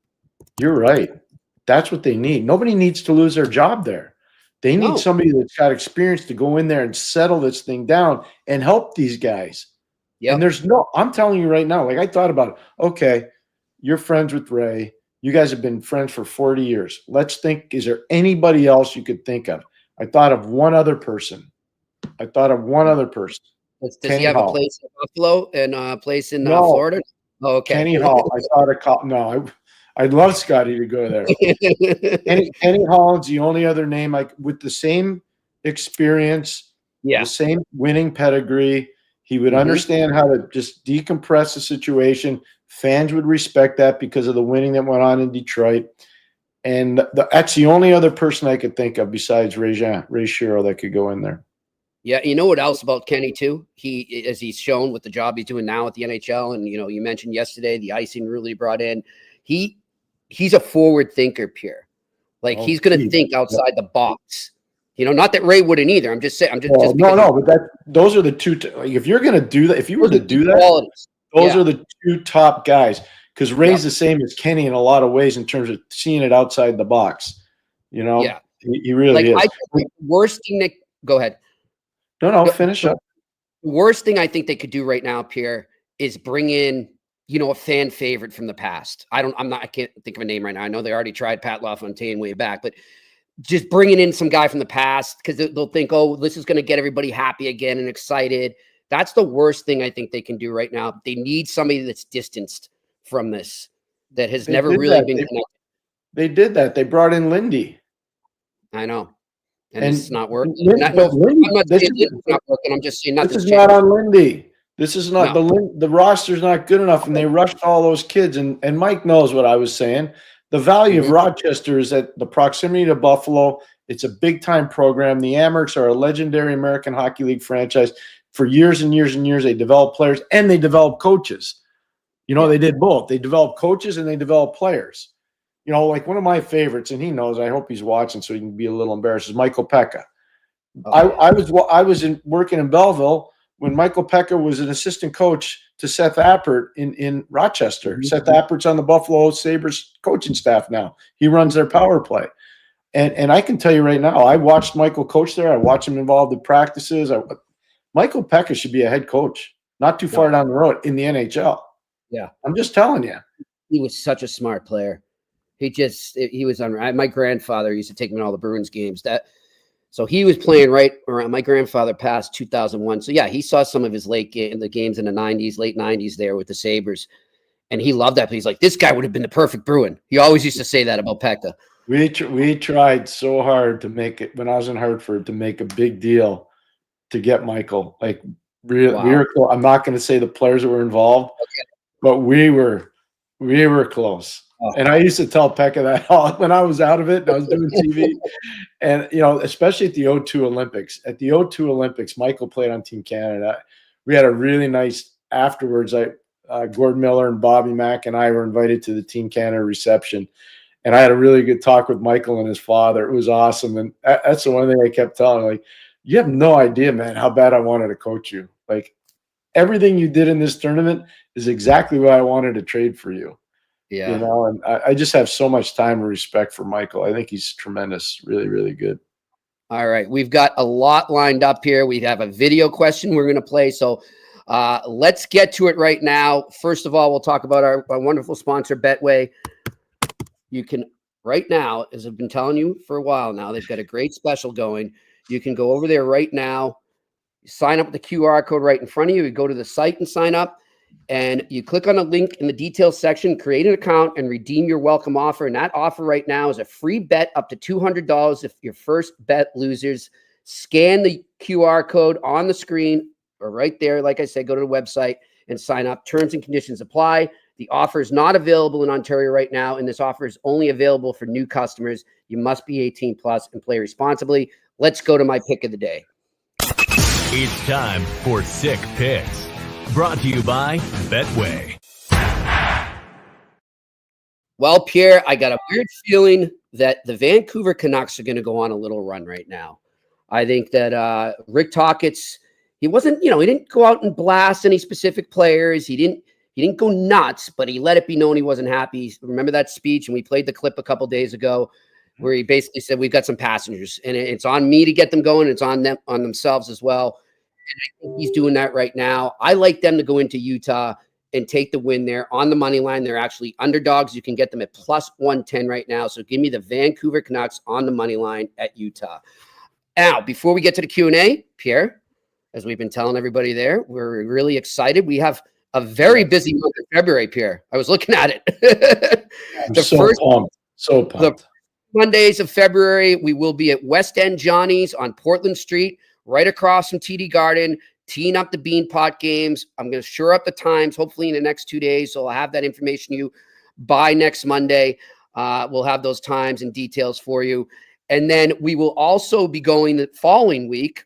You're right. That's what they need. Nobody needs to lose their job there. They need somebody that's got experience to go in there and settle this thing down and help these guys. Yeah. And I'm telling you right now, like I thought about it. Okay, you're friends with Ray. You guys have been friends for 40 years. Let's think, is there anybody else you could think of? I thought of one other person. Does he have a place in Buffalo and a place in Florida? Oh, okay. Kenny Hall. I thought of no. I'd love Scotty to go there. Kenny Holland's the only other name with the same experience, the same winning pedigree. He would understand how to just decompress the situation. Fans would respect that because of the winning that went on in Detroit. And that's the only other person I could think of besides Ray Shero that could go in there. Yeah, you know what else about Kenny too? As he's shown with the job he's doing now at the NHL, and you mentioned yesterday the icing rule he brought in. He's a forward thinker, Pierre. Like he's going to think outside the box. Not that Ray wouldn't either. I'm just saying. But those are the two. If you're going to do that, if you were to do that, those are the two top guys. Because Ray's the same as Kenny in a lot of ways in terms of seeing it outside the box. He really is. The worst thing that go ahead. No, finish up. The worst thing I think they could do right now, Pierre, is bring in, a fan favorite from the past. I can't think of a name right now. I know they already tried Pat LaFontaine way back, but just bringing in some guy from the past because they'll think, oh, this is going to get everybody happy again and excited. That's the worst thing I think they can do right now. They need somebody that's distanced from this, that has never really been connected. They did that. They brought in Lindy. I know. And it's not working. I'm not saying it's not working. I'm just saying nothing's changed. This is not on Lindy. This is not the roster's not good enough, and they rushed all those kids. And Mike knows what I was saying. The value of Rochester is that the proximity to Buffalo. It's a big time program. The Amherst are a legendary American Hockey League franchise. For years and years and years, they developed players and they developed coaches. They did both. They developed coaches and they developed players. Like one of my favorites, and he knows. I hope he's watching, so he can be a little embarrassed. Is Michael Pekka. I was working in Belleville when Michael Pekka was an assistant coach to Seth Appert in Rochester. Seth Appert's on the Buffalo Sabres coaching staff now. He runs their power play, and I can tell you right now, I watched Michael coach there. I watched him involved in practices. Michael Pekka should be a head coach, not too far down the road in the NHL. Yeah, I'm just telling you. He was such a smart player. He was on. My grandfather used to take me to all the Bruins games. So he was playing right around. My grandfather passed 2001. So yeah, he saw some of his the games in the '90s, late '90s there with the Sabres, and he loved that. But he's like, this guy would have been the perfect Bruin. He always used to say that about Pekka. We tried so hard to make it when I was in Hartford to make a big deal to get Michael. Like we were close. I'm not going to say the players that were involved, but we were close. And I used to tell Pekka that when I was out of it and I was doing TV. And, especially at the 02 Olympics. At the 02 Olympics, Michael played on Team Canada. We had a really nice afterwards. Gord Miller and Bobby Mack and I were invited to the Team Canada reception. And I had a really good talk with Michael and his father. It was awesome. And that's the one thing I kept telling him, you have no idea, man, how bad I wanted to coach you. Everything you did in this tournament is exactly what I wanted to trade for you. Yeah. And I just have so much time and respect for Michael. I think he's tremendous. Really, really good. All right. We've got a lot lined up here. We have a video question we're going to play. So let's get to it right now. First of all, we'll talk about our wonderful sponsor, Betway. You can right now, as I've been telling you for a while now, they've got a great special going. You can go over there right now. You sign up with the QR code right in front of you. You go to the site and sign up, and you click on a link in the details section, create an account, and redeem your welcome offer. And that offer right now is a free bet up to $200 if your first bet loses. Scan the QR code on the screen or right there. Like I said, go to the website and sign up. Terms and conditions apply. The offer is not available in Ontario right now, and this offer is only available for new customers. You must be 18 plus and play responsibly. Let's go to my pick of the day. It's time for Sick Picks. Brought to you by Betway. Well, Pierre, I got a weird feeling that the Vancouver Canucks are going to go on a little run right now. I think that Rick Tocchet's, he wasn't, he didn't go out and blast any specific players. He didn't go nuts, but he let it be known he wasn't happy. Remember that speech? And we played the clip a couple days ago where he basically said, we've got some passengers and it's on me to get them going. It's on them, on themselves as well. And I think he's doing that right now. I like them to go into Utah and take the win there on the money line. They're actually underdogs. You can get them at plus 110 right now. So give me the Vancouver Canucks on the money line at Utah. Now, before we get to the Q&A, Pierre, as we've been telling everybody there, we're really excited. We have a very busy month of February, Pierre. I was looking at it. So pumped. The Mondays of February, we will be at West End Johnny's on Portland Street, right across from TD Garden, teeing up the Beanpot games. I'm going to shore up the times, hopefully in the next 2 days. So I'll have that information to you by next Monday. We'll have those times and details for you. And then we will also be going the following week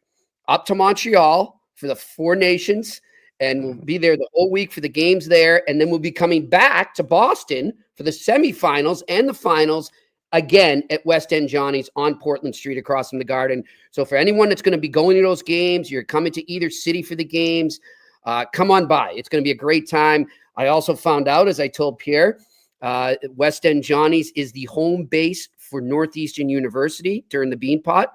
up to Montreal for the Four Nations. And we'll be there the whole week for the games there. And then we'll be coming back to Boston for the semifinals and the finals again at West End Johnny's on Portland Street across from the Garden. So for anyone that's going to be going to those games, you're coming to either city for the games, come on by. It's going to be a great time. I also found out, as I told Pierre, West End Johnny's is the home base for Northeastern University during the Beanpot.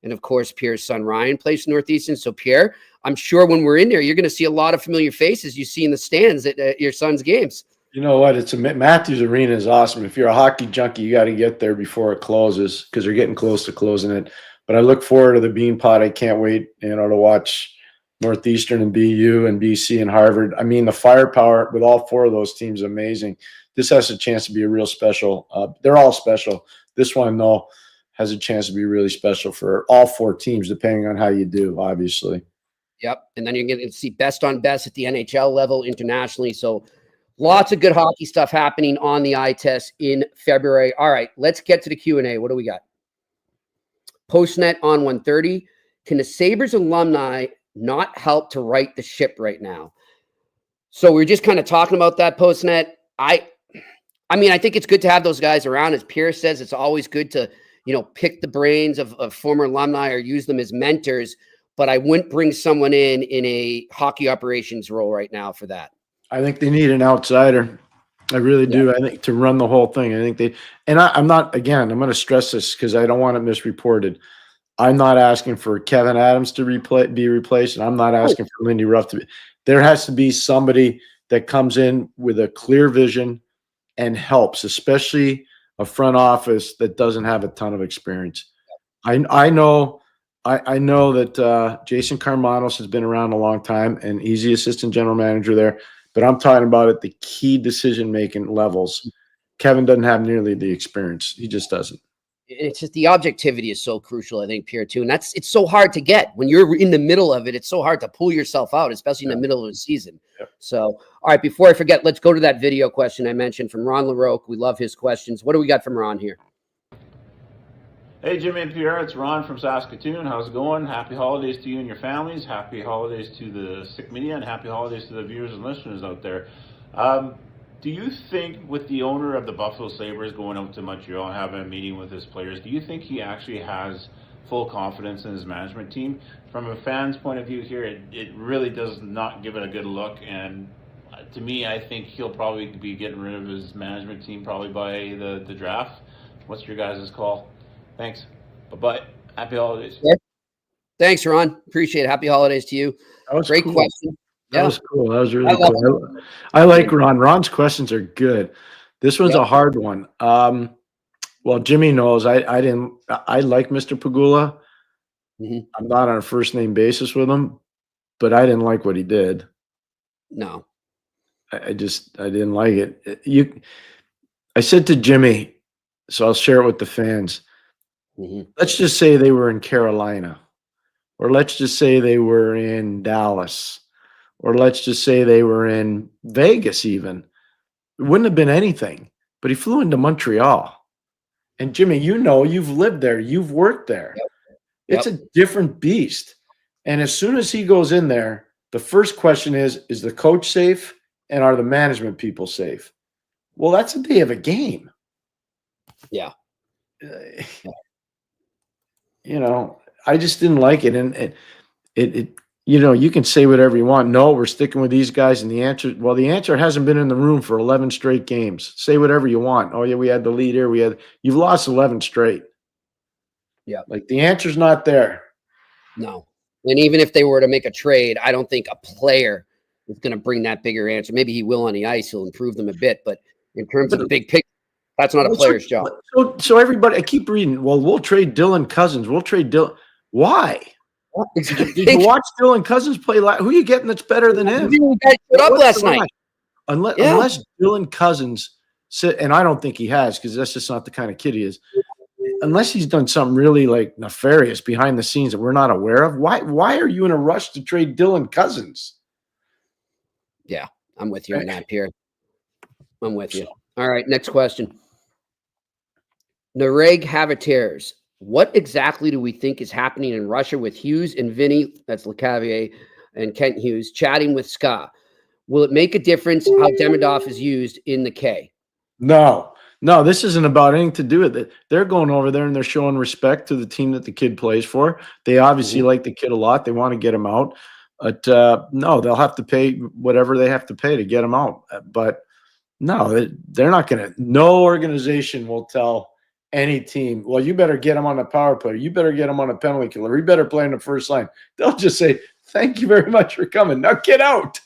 And of course, Pierre's son Ryan plays Northeastern. So Pierre, I'm sure when we're in there, you're going to see a lot of familiar faces you see in the stands at your son's games. You know what? Matthews Arena is awesome. If you're a hockey junkie, you got to get there before it closes because they're getting close to closing it. But I look forward to the Beanpot. I can't wait, to watch Northeastern and BU and BC and Harvard. I mean, the firepower with all four of those teams is amazing. This has a chance to be a real special. They're all special. This one, though, has a chance to be really special for all four teams, depending on how you do, obviously. Yep. And then you're going to see best on best at the NHL level internationally. So lots of good hockey stuff happening on the eye test in February. All right, let's get to the Q&A. What do we got? Postnet on 130. Can the Sabres alumni not help to right the ship right now? So we're just kind of talking about that, Postnet. I mean, I think it's good to have those guys around. As Pierre says, it's always good to, pick the brains of former alumni or use them as mentors. But I wouldn't bring someone in a hockey operations role right now for that. I think they need an outsider. I really do. I think to run the whole thing. I think I'm not, again, I'm going to stress this because I don't want it misreported. I'm not asking for Kevin Adams to be replaced, and I'm not asking for Lindy Ruff to be. There has to be somebody that comes in with a clear vision and helps, especially a front office that doesn't have a ton of experience. I know that Jason Karmanos has been around a long time, and he's the assistant general manager there. But I'm talking about at the key decision-making levels. Kevin doesn't have nearly the experience. He just doesn't. It's just the objectivity is so crucial, I think, Pierre, too. And it's so hard to get. When you're in the middle of it, it's so hard to pull yourself out, especially in the middle of the season. Yep. So, all right, before I forget, let's go to that video question I mentioned from Ron LaRoque. We love his questions. What do we got from Ron here? Hey, Jimmy and Pierre, it's Ron from Saskatoon. How's it going? Happy holidays to you and your families. Happy holidays to the Sick Media, and happy holidays to the viewers and listeners out there. Do you think with the owner of the Buffalo Sabres going out to Montreal and having a meeting with his players, do you think he actually has full confidence in his management team? From a fan's point of view here, it really does not give it a good look. And to me, I think he'll probably be getting rid of his management team probably by the draft. What's your guys' call? Thanks. Bye-bye. Happy holidays. Yeah. Thanks, Ron. Appreciate it. Happy holidays to you. That was great cool. question. That was cool. That was really cool. I like Ron. Ron's questions are good. This one's a hard one. Well, Jimmy knows I like Mr. Pegula. Mm-hmm. I'm not on a first name basis with him, but I didn't like what he did. No. I didn't like it. I said to Jimmy, so I'll share it with the fans. Mm-hmm. Let's just say they were in Carolina, or let's just say they were in Dallas, or let's just say they were in Vegas even. It wouldn't have been anything, but he flew into Montreal. And Jimmy, you've lived there, you've worked there. Yep. It's a different beast. And as soon as he goes in there, the first question is the coach safe and are the management people safe? Well, that's a day of a game. Yeah. I just didn't like it. And you can say whatever you want. No, we're sticking with these guys. And the answer hasn't been in the room for 11 straight games. Say whatever you want. Oh, yeah, we had the lead here. You've lost 11 straight. Yeah. Like the answer's not there. No. And even if they were to make a trade, I don't think a player is going to bring that bigger answer. Maybe he will on the ice. He'll improve them a bit. But in terms of the big picture, that's not a player's job. So everybody, I keep reading, well, we'll trade Dylan Cousins. We'll trade Dylan. Why? Did you watch Dylan Cousins play? Who are you getting that's better than him? You guys showed up last night. Unless Dylan Cousins, and I don't think he has, because that's just not the kind of kid he is. Unless he's done something really like nefarious behind the scenes that we're not aware of, why are you in a rush to trade Dylan Cousins? Yeah, I'm with you on that, Pierre. I'm with you. All right, next question. Nareg Havatiers. What exactly do we think is happening in Russia with Hughes and Vinny, that's LeCavier, and Kent Hughes, chatting with Ska? Will it make a difference how Demidov is used in the K? No, this isn't about anything to do with it. They're going over there and they're showing respect to the team that the kid plays for. They obviously like the kid a lot. They want to get him out. But no, they'll have to pay whatever they have to pay to get him out. But no, they're not going to. No organization will tell any team, well, you better get him on the power play. You better get him on a penalty killer. You better play in the first line. They'll just say, thank you very much for coming. Now get out.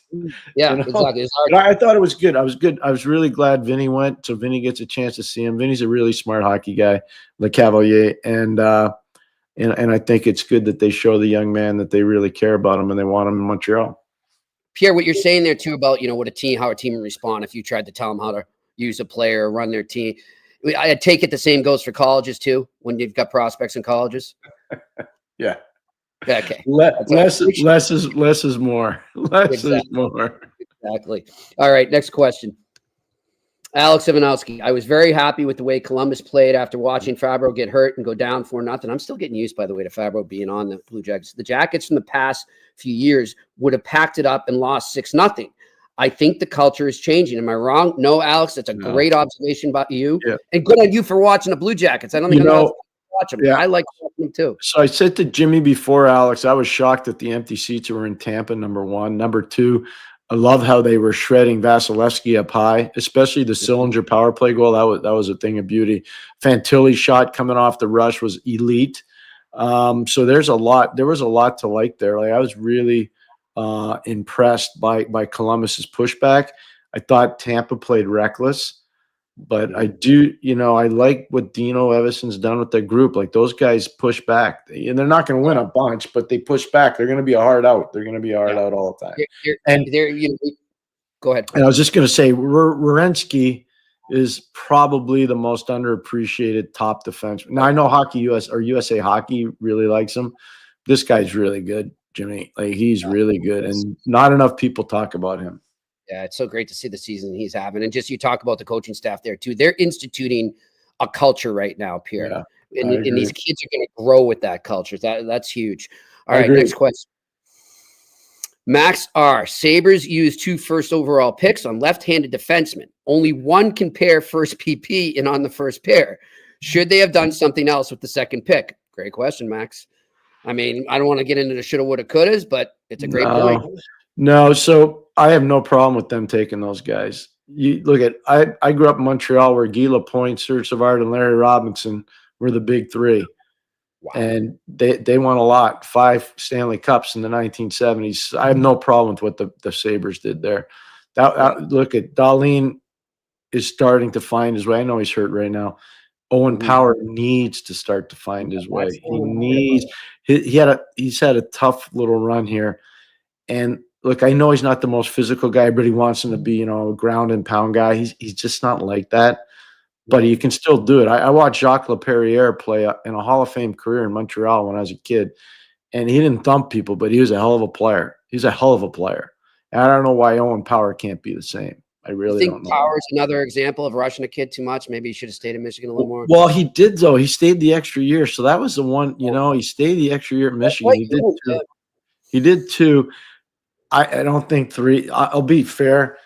Yeah, exactly. I thought it was good. I was really glad Vinny went, so Vinny gets a chance to see him. Vinny's a really smart hockey guy, Le Cavalier, and I think it's good that they show the young man that they really care about him and they want him in Montreal. Pierre, what you're saying there too about how a team would respond if you tried to tell them how to use a player or run their team. I take it the same goes for colleges too, when you've got prospects in colleges. Yeah. Okay. Less is more. Less is more. Exactly. All right. Next question. Alex Ivanowski. I was very happy with the way Columbus played after watching Fabro get hurt and go down 4-0. I'm still getting used, by the way, to Fabro being on the Blue Jackets. The Jackets from the past few years would have packed it up and lost 6-0. I think the culture is changing. Am I wrong? No, Alex. That's a great observation about you. Yeah. And good on you for watching the Blue Jackets. I don't think I'm watch them. Yeah. I like watching them too. So I said to Jimmy before, Alex, I was shocked that the empty seats were in Tampa, number one. Number two, I love how they were shredding Vasilevsky up high, especially the Sillinger power play goal. That was a thing of beauty. Fantilli's shot coming off the rush was elite. So there was a lot to like there. Like I was really impressed by Columbus's pushback. I thought Tampa played reckless, but I do, I like what Dino Evason's done with the group. Like those guys push back, and they're not going to win a bunch, but they push back. They're going to be a hard out. They're going to be a hard out all the time. Go ahead. And I was just going to say, Werenski is probably the most underappreciated top defenseman. Now I know USA Hockey really likes him. This guy's really good, Jimmy. Like he's really good, and not enough people talk about him. Yeah, it's so great to see the season he's having. And just you talk about the coaching staff there too. They're instituting a culture right now, Pierre. Yeah, and these kids are going to grow with that culture. That's huge. All right, next question. Max R. Sabres used 2 first overall picks on left-handed defensemen. Only one can pair first PP and on the first pair. Should they have done something else with the second pick? Great question, Max. I mean, I don't want to get into the shoulda, woulda, couldas, but it's a great point. No, so I have no problem with them taking those guys. You look at I grew up in Montreal where Guy Lapointe, Serge Savard, and Larry Robinson were the big three. Wow. And they won a lot, 5 Stanley Cups in the 1970s. I have no problem with what the Sabres did there. Look at Dahlin is starting to find his way. I know he's hurt right now. Owen Power needs to start to find his way. He's had a tough little run here. And look, I know he's not the most physical guy. Everybody wants him to be, a ground and pound guy. He's just not like that. But he can still do it. I watched Jacques Laperriere play in a Hall of Fame career in Montreal when I was a kid, and he didn't thump people, but he was a hell of a player. He's a hell of a player. And I don't know why Owen Power can't be the same. I really don't know. Power's another example of rushing a kid too much? Maybe he should have stayed in Michigan a little more. Well, he did, though. He stayed the extra year. So that was the one, he stayed the extra year at Michigan. He did too. He did too. I don't think 3. I'll be fair.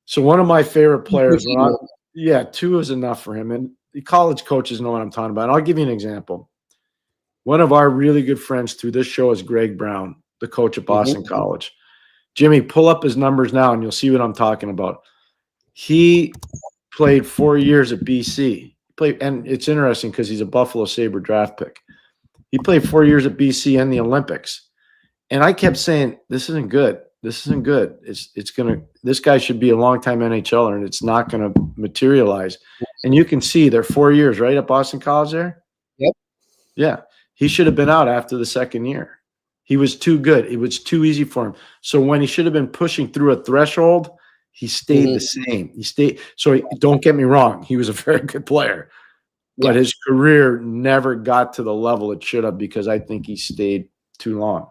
So one of my favorite players, 2 is enough for him. And the college coaches know what I'm talking about. I'll give you an example. One of our really good friends through this show is Greg Brown, the coach at Boston College. Jimmy, pull up his numbers now and you'll see what I'm talking about. He played 4 years at BC. And it's interesting because he's a Buffalo Sabre draft pick. He played 4 years at BC and the Olympics. And I kept saying, this isn't good. This isn't good. This guy should be a longtime NHLer, and it's not going to materialize. And you can see they're 4 years, right, at Boston College there? Yep. Yeah. He should have been out after the second year. He was too good. It was too easy for him. So when he should have been pushing through a threshold, he stayed the same. Don't get me wrong. He was a very good player. But his career never got to the level it should have because I think he stayed too long.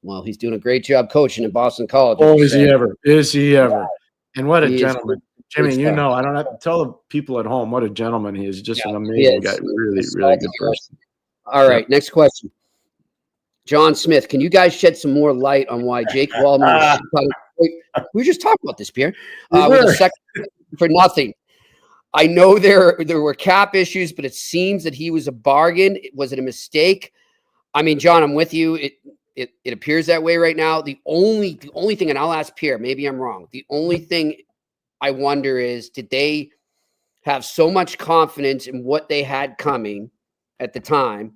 Well, he's doing a great job coaching at Boston College. Oh, is he ever? Is he ever? And what a gentleman. Jimmy, stuff. I don't have to tell the people at home what a gentleman he is. Just an amazing guy. Really, really good person. All right, next question. John Smith, can you guys shed some more light on why Jake Wallman we were just talking about this, Pierre. With a second for nothing. I know there were cap issues, but it seems that he was a bargain. Was it a mistake? I mean, John, I'm with you. It appears that way right now. The only thing, and I'll ask Pierre, maybe I'm wrong. The only thing I wonder is, did they have so much confidence in what they had coming at the time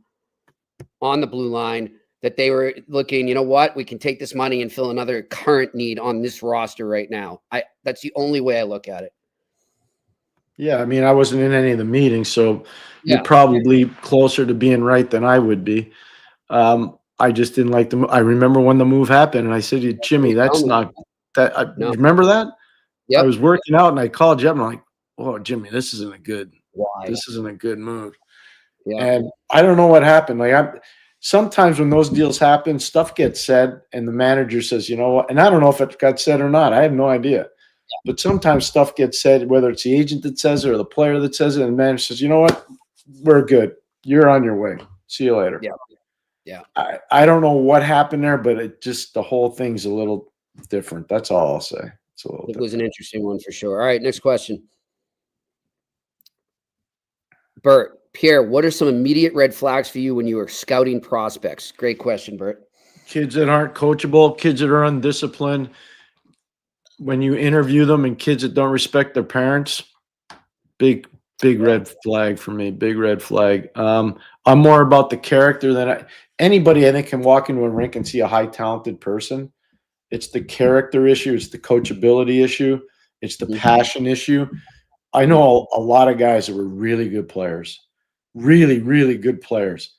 on the blue line that they were looking, you know what, we can take this money and fill another current need on this roster right now. That's the only way I look at it. Yeah, I mean, I wasn't in any of the meetings, so you're probably closer to being right than I would be. I just didn't like the move. I remember when the move happened, and I said to Jimmy, that's not that. No. Remember that? Yeah. I was working out, and I called Jim. I'm like, "Oh, Jimmy, this isn't a good. This isn't a good move." Yeah. And I don't know what happened. Sometimes when those deals happen, stuff gets said, and the manager says, "You know what?" And I don't know if it got said or not. I have no idea. Yeah. But sometimes stuff gets said, whether it's the agent that says it or the player that says it, and the manager says, "You know what? We're good. You're on your way. See you later." Yeah. Yeah. I don't know what happened there, but the whole thing's a little different. That's all I'll say. It's a little different. It was an interesting one for sure. All right, next question. Bert, Pierre, what are some immediate red flags for you when you are scouting prospects? Great question, Bert. Kids that aren't coachable, kids that are undisciplined. When you interview them, and kids that don't respect their parents, big red flag for me. Big red flag. I'm more about the character than anybody I think can walk into a rink and see a high talented person. It's the character issue. It's the coachability issue. It's the passion issue. I know a lot of guys that were really good players, really, really good players.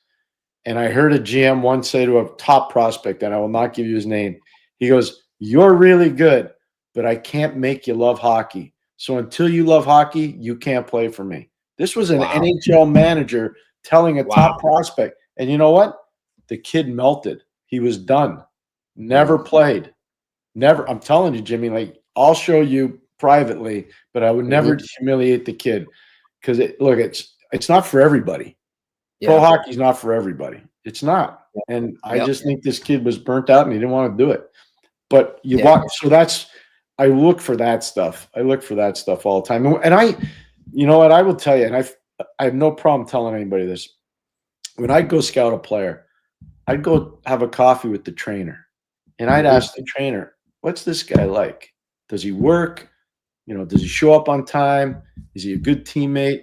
And I heard a GM once say to a top prospect, and I will not give you his name. He goes, "You're really good, but I can't make you love hockey. So until you love hockey, you can't play for me." This was an NHL manager telling a top prospect. And you know what? The kid melted. He was done. Never played. Never. I'm telling you, Jimmy, I'll show you privately, but I would never humiliate the kid because it's not for everybody. Yeah. Pro hockey's not for everybody. It's not. And I just think this kid was burnt out and he didn't want to do it. But I look for that stuff. I look for that stuff all the time. And you know what, I will tell you, and I have no problem telling anybody this. When I go scout a player, I'd go have a coffee with the trainer. And I'd ask the trainer, what's this guy like? Does he work? Does he show up on time? Is he a good teammate?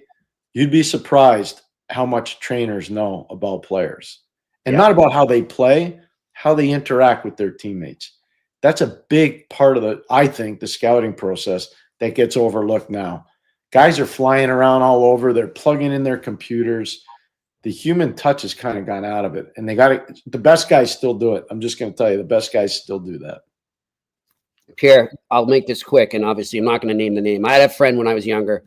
You'd be surprised how much trainers know about players. And not about how they play, how they interact with their teammates. That's a big part of the scouting process that gets overlooked now. Guys are flying around all over. They're plugging in their computers. the human touch has kind of gone out of it. And the best guys still do it. I'm just going to tell you, the best guys still do that. Pierre, I'll make this quick, and obviously I'm not going to name the name. I had a friend when I was younger,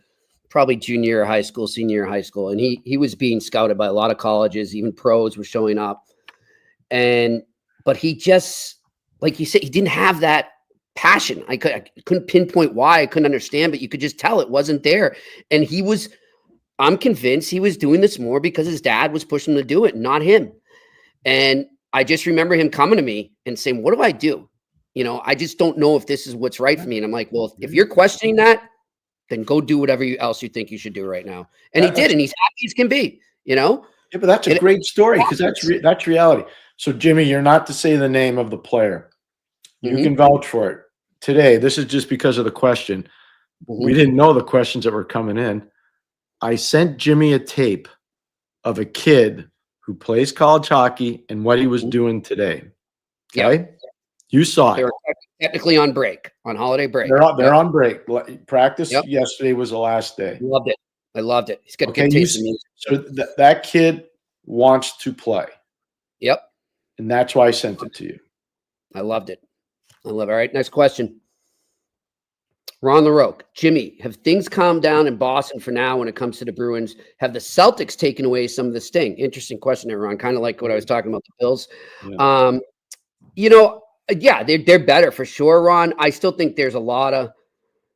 probably junior year of high school, senior year of high school, and he was being scouted by a lot of colleges, even pros were showing up. But he just, like you said, he didn't have that passion. I couldn't pinpoint why, I couldn't understand, but you could just tell it wasn't there. And I'm convinced he was doing this more because his dad was pushing him to do it, not him. And I just remember him coming to me and saying, what do I do? I just don't know if this is what's right for me. And I'm like, well, if you're questioning that, then go do whatever else you think you should do right now. And he did, and he's happy as can be, Yeah, but that's a great story because that's reality. So, Jimmy, you're not to say the name of the player. You can vouch for it. Today, this is just because of the question. We didn't know the questions that were coming in. I sent Jimmy a tape of a kid who plays college hockey and what he was doing today. Okay? Yep. You saw it. They were technically on break, on holiday break. They're on break. Practice yesterday was the last day. Loved it. I loved it. He's got a good taste in music. So that kid wants to play. Yep. And that's why I sent it to you. I loved it. I love it. All right, next question. Ron LaRoque. Jimmy, have things calmed down in Boston for now when it comes to the Bruins? Have the Celtics taken away some of the sting? Interesting question there, Ron. Kind of like what I was talking about the Bills. Yeah. They're better for sure, Ron. I still think there's a lot of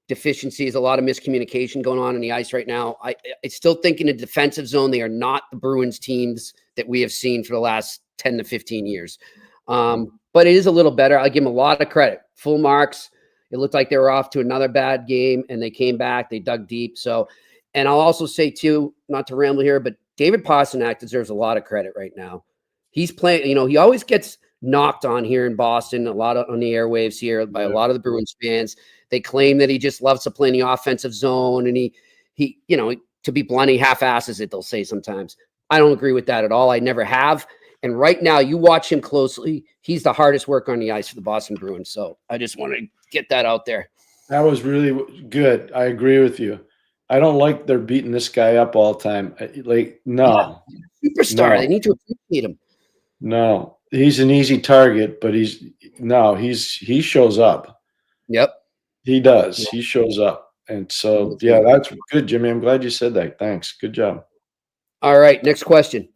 deficiencies, a lot of miscommunication going on the ice right now. I still think in the defensive zone, they are not the Bruins teams that we have seen for the last 10 to 15 years. But it is a little better. I give them a lot of credit. Full marks. It looked like they were off to another bad game, and they came back. They dug deep. So, and I'll also say, too, not to ramble here, but David Pastrnak deserves a lot of credit right now. He's playing, he always gets knocked on here in Boston, a lot on the airwaves here by a lot of the Bruins fans. They claim that he just loves to play in the offensive zone, and he to be blunt, he half-asses it, they'll say sometimes. I don't agree with that at all. I never have. And right now, you watch him closely. He's the hardest worker on the ice for the Boston Bruins. So I just want to get that out there. That was really good. I agree with you. I don't like they're beating this guy up all the time. No. Superstar. No. They need to appreciate him. No. He's an easy target, but he shows up. Yep. He does. Yeah. He shows up. And so, yeah, that's good, Jimmy. I'm glad you said that. Thanks. Good job. All right. Next question.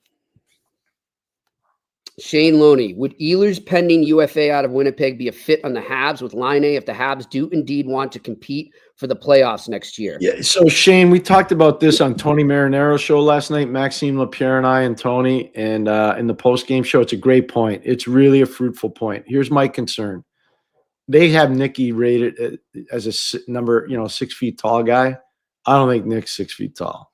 Shane Loney, would Ehlers' pending UFA out of Winnipeg be a fit on the Habs with Line A if the Habs do indeed want to compete for the playoffs next year? Yeah. So, Shane, we talked about this on Tony Marinaro's show last night, Maxime Lapierre and I and Tony, and in the post-game show. It's a great point. It's really a fruitful point. Here's my concern. They have Nicky rated as a number, 6 feet tall guy. I don't think Nick's 6 feet tall.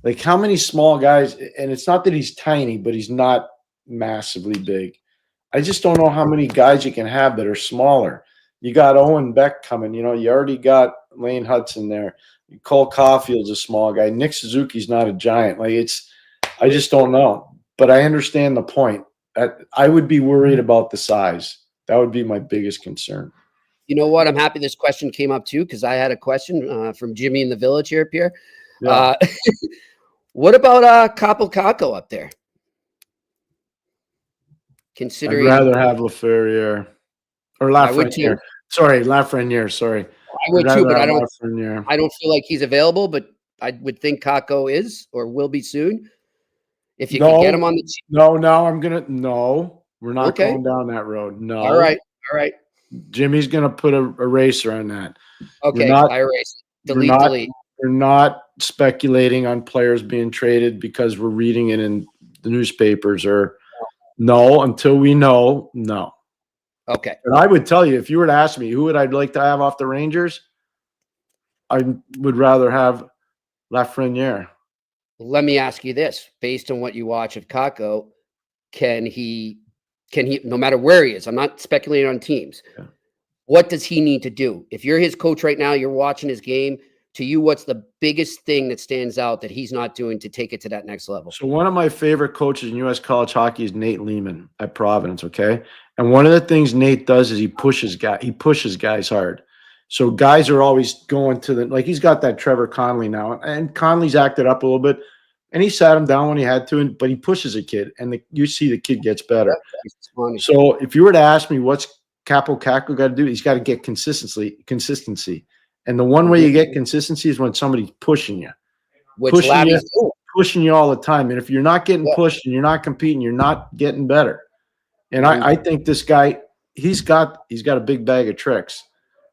Like, how many small guys, and it's not that he's tiny, but he's not massively big. I just don't know how many guys you can have that are smaller. You got Owen Beck coming, you already got Lane Hudson there. Cole Caulfield's a small guy. Nick Suzuki's not a giant. I just don't know. But I understand the point. I would be worried about the size. That would be my biggest concern. You know what? I'm happy this question came up too, because I had a question from Jimmy in the Village here, Pierre. Yeah. What about Kako up there? Considering I'd rather have Lafreniere or Lafreniere. Sorry, Lafreniere. Sorry, I would too, but I don't feel like he's available. But I would think Kako is or will be soon. If you can get him on the team. No, we're not going down that road. No. All right. Jimmy's gonna put a eraser on that. Okay, I erase it. Delete. We're not speculating on players being traded because we're reading it in the newspapers or. No, until we know, no. Okay. And I would tell you, if you were to ask me who would I like to have off the Rangers, I would rather have Lafreniere. Let me ask you this. Based on what you watch of Kako, can he, no matter where he is, I'm not speculating on teams, what does he need to do? If you're his coach right now, you're watching his game, to you, what's the biggest thing that stands out that he's not doing to take it to that next level? So one of my favorite coaches in U.S. college hockey is Nate Lehman at Providence, okay? And one of the things Nate does is he pushes guys hard. So guys are always going to he's got that Trevor Connolly now, and Connolly's acted up a little bit, And he sat him down when he had to, but he pushes a kid, and you see the kid gets better. So if you were to ask me what's Capo Caco got to do, he's got to get consistency. And the one way you get consistency is when somebody's pushing you. Pushing you all the time. And if you're not getting pushed and you're not competing, you're not getting better. And I think this guy, he's got a big bag of tricks,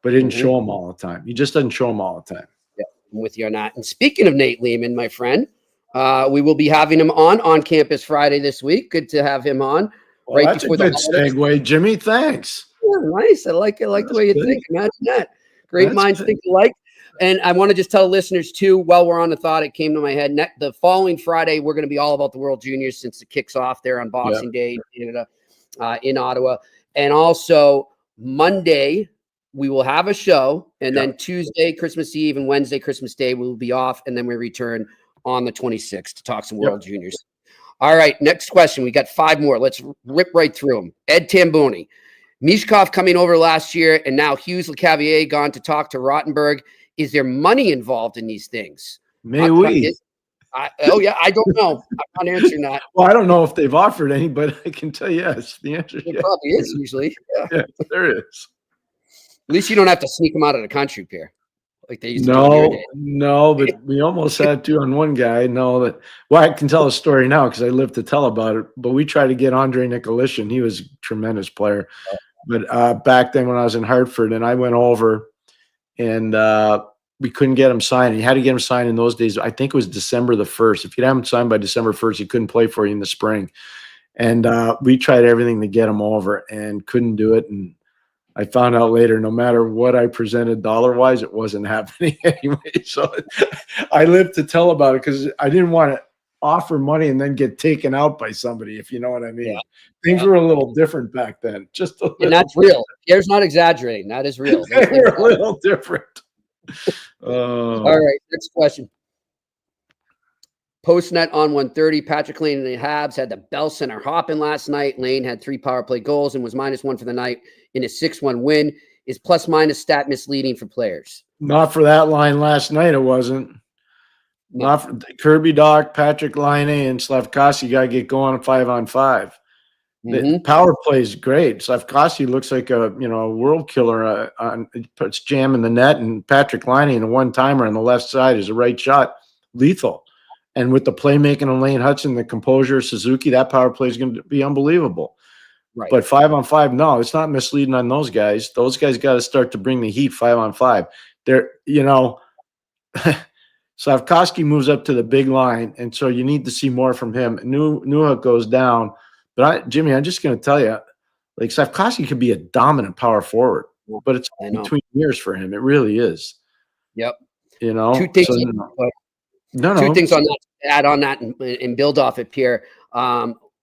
but he didn't show them all the time. He just doesn't show them all the time. Yeah, I'm with you on that. And speaking of Nate Lehman, my friend, we will be having him on Campus Friday this week. Good to have him on. Well, that's a good segue, Jimmy. Thanks. Yeah, nice. I like it. I like the way you think. Imagine that. Great minds think alike. And I want to just tell listeners, too, while we're on the thought, it came to my head. The following Friday, we're going to be all about the World Juniors since it kicks off there on Boxing Day in Canada, in Ottawa. And also Monday, we will have a show. And then Tuesday, Christmas Eve, and Wednesday, Christmas Day, we will be off. And then we return on the 26th to talk some World Juniors. All right, next question. We got 5 more. Let's rip right through them. Ed Tamboni. Mishkov coming over last year, and now Hughes LeCavier gone to talk to Rottenberg. Is there money involved in these things? May we? I don't know. I'm not answering that. Well, I don't know if they've offered any, but I can tell you yes. The answer is yes. Probably is usually. Yeah. Yes, there is. At least you don't have to sneak them out of the country, Pierre. Like they used to do. No, but we almost had to on one guy. I can tell a story now because I live to tell about it. But we tried to get Andre Nicolishin. He was a tremendous player. But back then when I was in Hartford and I went over and we couldn't get him signed. You had to get him signed in those days. I think it was December the 1st. If you'd have him signed by December 1st, he couldn't play for you in the spring. And we tried everything to get him over and couldn't do it. And I found out later, no matter what I presented dollar-wise, it wasn't happening anyway. So I lived to tell about it because I didn't want to offer money and then get taken out by somebody, if you know what I mean. Yeah. Things were a little different back then. And that's real. Pierre's not exaggerating. That is real. They were a little different. All right, next question. Postnet on 130. Patrick Lane and the Habs had the Bell Center hopping last night. Lane had 3 power play goals and was -1 for the night in a 6-1 win. Is plus-minus stat misleading for players? Not for that line last night, it wasn't. No. Not for Kirby Doc, Patrick Laine, and Slavkovsky got to get going 5-on-5. The power play is great. Slavkovsky looks like a world killer. Puts jam in the net, and Patrick Laine and a one-timer on the left side is a right shot, lethal. And with the playmaking of Lane Hudson, the composure of Suzuki, that power play is going to be unbelievable. Right. But 5-on-5, no, it's not misleading on those guys. Those guys got to start to bring the heat 5-on-5. They're, Slavkovsky moves up to the big line, and so you need to see more from him. Newhook goes down. But, Jimmy, I'm just going to tell you, like, Slavkovsky could be a dominant power forward, but it's between years for him. It really is. Yep. Two things. Two things on that, add on that and build off it, Pierre.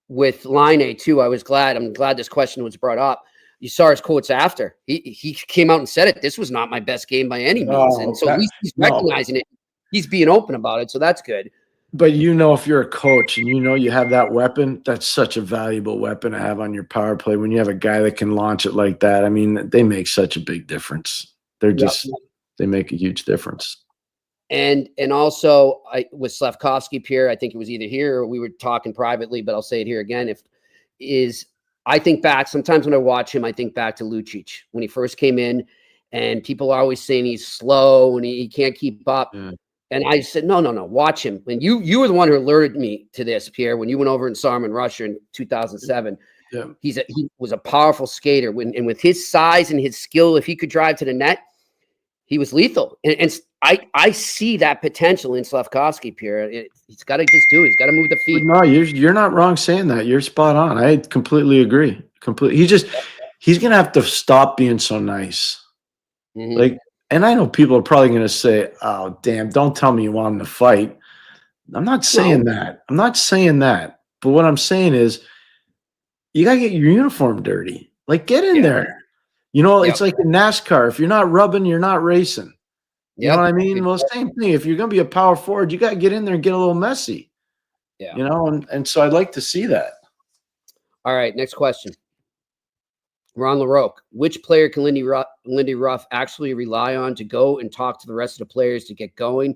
With Laine, too, I'm glad this question was brought up. You saw his quotes after. He came out and said it. This was not my best game by any means. And so at least he's recognizing it. He's being open about it, so that's good. But if you're a coach and you have that weapon, that's such a valuable weapon to have on your power play when you have a guy that can launch it like that. I mean, they make such a big difference. They make a huge difference. And also with Slavkovsky, Pierre, I think it was either here or we were talking privately, but I'll say it here again. I think back, sometimes when I watch him, I think back to Lucic when he first came in, and people are always saying he's slow and he can't keep up. Yeah. And I said, no, watch him. And you were the one who alerted me to this, Pierre, when you went over and saw him in Russia in 2007. Yeah. He was a powerful skater. And with his size and his skill, if he could drive to the net, he was lethal. And I see that potential in Slavkovsky, Pierre. He's got to just do it. He's got to move the feet. No, you're not wrong saying that. You're spot on. I completely agree. He's going to have to stop being so nice. Mm-hmm. And I know people are probably going to say, oh, damn, don't tell me you want him to fight. I'm not saying that. I'm not saying that. But what I'm saying is you got to get your uniform dirty. Like, get in there. It's like in NASCAR. If you're not rubbing, you're not racing. You know what I mean? Well, same thing. If you're going to be a power forward, you got to get in there and get a little messy. Yeah. And so I'd like to see that. All right, next question. Ron LaRoque, which player can Lindy Ruff actually rely on to go and talk to the rest of the players to get going?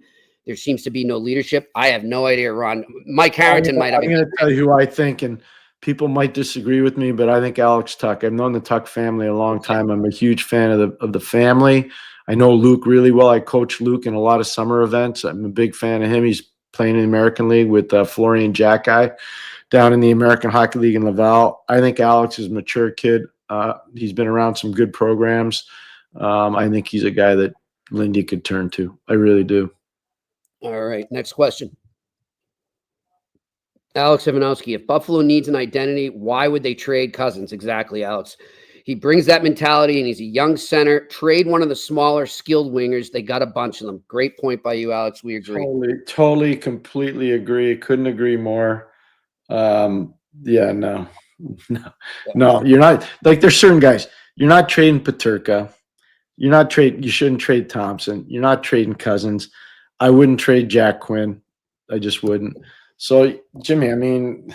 There seems to be no leadership. I have no idea, Ron. Mike Harrington might have. I'm going to tell you who I think, and people might disagree with me, but I think Alex Tuck. I've known the Tuck family a long time. I'm a huge fan of the family. I know Luke really well. I coach Luke in a lot of summer events. I'm a big fan of him. He's playing in the American League with Florian Jackeye down in the American Hockey League in Laval. I think Alex is a mature kid. He's been around some good programs. I think he's a guy that Lindy could turn to. I really do. All right, next question. Alex Ivanowski, if Buffalo needs an identity, why would they trade Cousins? Exactly, Alex. He brings that mentality, and he's a young center. Trade one of the smaller, skilled wingers. They got a bunch of them. Great point by you, Alex. We agree. Totally, completely agree. Couldn't agree more. No, you're not. Like, there's certain guys. You're not trading Peterka. You shouldn't trade Thompson. You're not trading Cousins. I wouldn't trade Jack Quinn. I just wouldn't. So, Jimmy, I mean,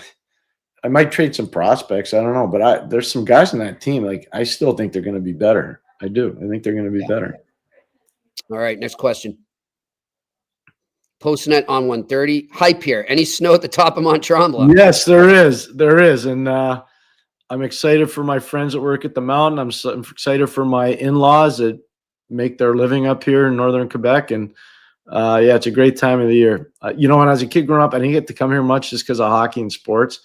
I might trade some prospects. I don't know, but there's some guys on that team. Like, I still think they're going to be better. I do. I think they're going to be better. All right, next question. Postnet on 130. Hi, Pierre. Any snow at the top of Mont Tremblant? Yes, there is. There is. And I'm excited for my friends that work at the mountain. I'm excited for my in-laws that make their living up here in northern Quebec. And it's a great time of the year. When I was a kid growing up, I didn't get to come here much just because of hockey and sports.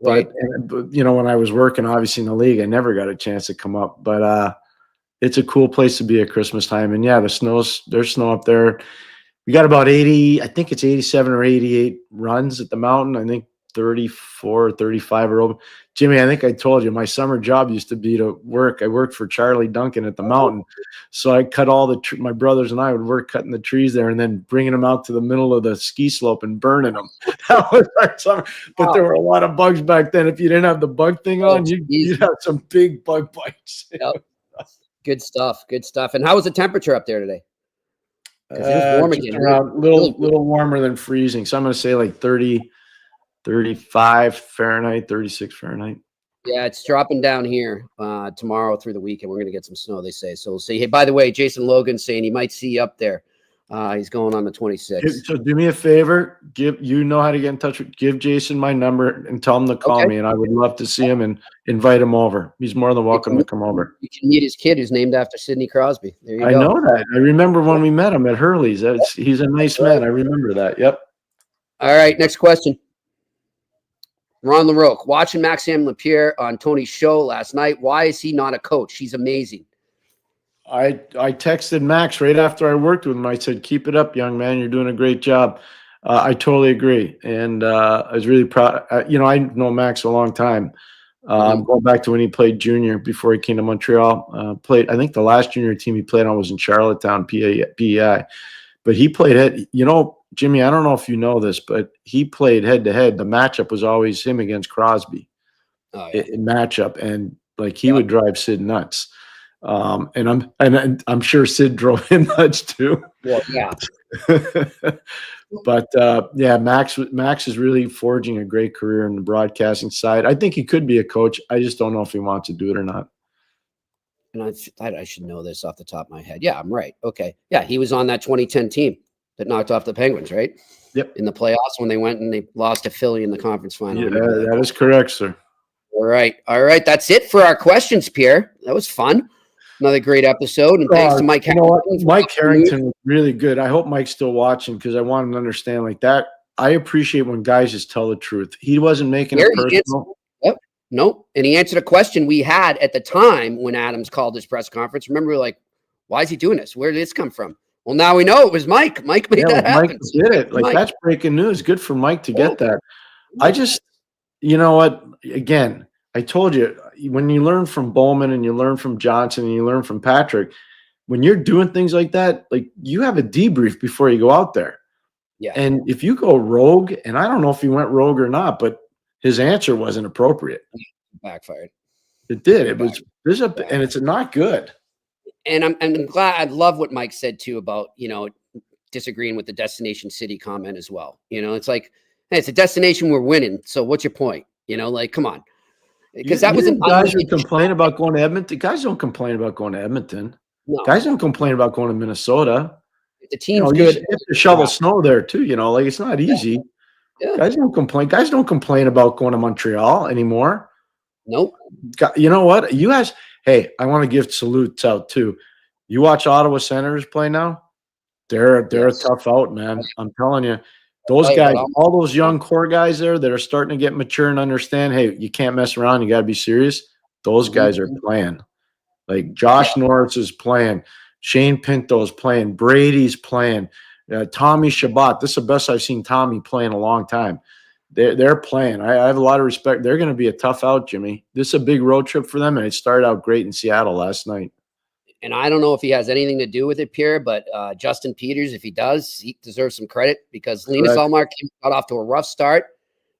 Right. But when I was working, obviously in the league, I never got a chance to come up. But it's a cool place to be at Christmas time. And there's snow up there. We got about 80, I think it's 87 or 88 runs at the mountain. I think 34 or 35 are open. Jimmy, I think I told you my summer job used to be to work. I worked for Charlie Duncan at the mountain. So I cut all my brothers and I would work cutting the trees there and then bringing them out to the middle of the ski slope and burning them. That was our summer. But there were a lot of bugs back then. If you didn't have the bug thing on, you'd have some big bug bites. Yep. Good stuff. Good stuff. And how was the temperature up there today? It was warm again. Around, little warmer than freezing. So I'm going to say like 30, 35 Fahrenheit, 36 Fahrenheit. Yeah, it's dropping down here tomorrow through the weekend. We're going to get some snow, they say. So we'll see. Hey, by the way, Jason Logan's saying he might see you up there. He's going on the 26th. So do me a favor. How to get in touch with. Give Jason my number and tell him to call me. And I would love to see him and invite him over. He's more than welcome to come over. You can meet his kid who's named after Sidney Crosby. There you go. I know that. I remember when we met him at Hurley's. He's a nice man. I remember that. Yep. All right, next question. Ron LaRoque, watching Maxime Lapierre on Tony's show last night. Why is he not a coach? He's amazing. I texted Max right after I worked with him. I said, keep it up, young man. You're doing a great job. I totally agree. And I was really proud. I know Max a long time. Going back to when he played junior before he came to Montreal. I think the last junior team he played on was in Charlottetown, PEI. But he played head. Jimmy, I don't know if you know this, but he played head-to-head. The matchup was always him against Crosby in matchup. And, he would drive Sid nuts. And I'm sure Sid drove him nuts too. Well, yeah. But Max is really forging a great career in the broadcasting side. I think he could be a coach. I just don't know if he wants to do it or not. And I should know this off the top of my head. Yeah, I'm right. Okay. Yeah, he was on that 2010 team that knocked off the Penguins, right? Yep. In the playoffs when they went and they lost to Philly in the conference final. Yeah, that is correct, sir. All right. That's it for our questions, Pierre. That was fun. Another great episode. And thanks to Mike Harrington. Mike Harrington was really good. I hope Mike's still watching because I want him to understand like that. I appreciate when guys just tell the truth. He wasn't making it personal. Nope. And he answered a question we had at the time when Adams called his press conference. Remember, we were like, why is he doing this? Where did this come from? Well, now we know it was Mike. Mike made that happen. Mike did it. That's breaking news. Good for Mike to get that. I just, you know what? Again, I told you, when you learn from Bowman and you learn from Johnson and you learn from Patrick, when you're doing things like that, you have a debrief before you go out there. Yeah. And if you go rogue, and I don't know if he went rogue or not, but his answer wasn't appropriate. Backfired. It did. And it's not good. And I'm glad. I love what Mike said too about, disagreeing with the destination city comment as well. It's like, hey, it's a destination we're winning. So what's your point? Come on. Because that was guys who complain about going to Edmonton. Guys don't complain about going to Edmonton. No. Guys don't complain about going to Minnesota. the team's you good. have to shovel snow there too. Like it's not easy. Yeah. Guys don't complain. Guys don't complain about going to Montreal anymore. Nope. You know what? You guys. Hey, I want to give salutes out too. You watch Ottawa Senators play now. They're a tough out, man. I'm telling you. Those guys, all those young core guys there that are starting to get mature and understand, hey, you can't mess around. You got to be serious. Those guys are playing. Like Josh Norris is playing. Shane Pinto's playing. Brady's playing. Tommy Shabbat. This is the best I've seen Tommy play in a long time. They're playing. I have a lot of respect. They're going to be a tough out, Jimmy. This is a big road trip for them, and it started out great in Seattle last night. And I don't know if he has anything to do with it, Pierre, but Justin Peters, if he does, he deserves some credit because Linus Ullmark got off to a rough start,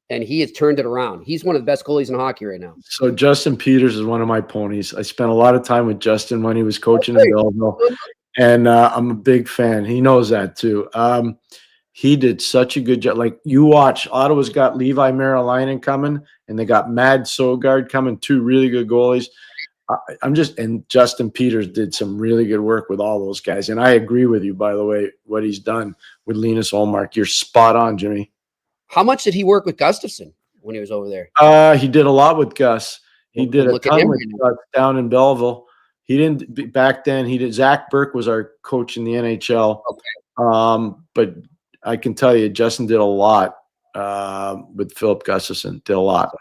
and he has turned it around. He's one of the best goalies in hockey right now. So Justin Peters is one of my ponies. I spent a lot of time with Justin when he was coaching in Belleville, and I'm a big fan. He knows that too. He did such a good job. Like you watch, Ottawa's got Levi Marilainen coming, and they got Mad Sogard coming, 2 really good goalies. And Justin Peters did some really good work with all those guys. And I agree with you, by the way, what he's done with Linus Ullmark. You're spot on, Jimmy. How much did he work with Gustafson when he was over there? He did a lot with Gus. He did a ton with Gus down in Belleville. He didn't back then. He did. Zach Burke was our coach in the NHL. Okay. But I can tell you, Justin did a lot with Philip Gustafson. Did a lot.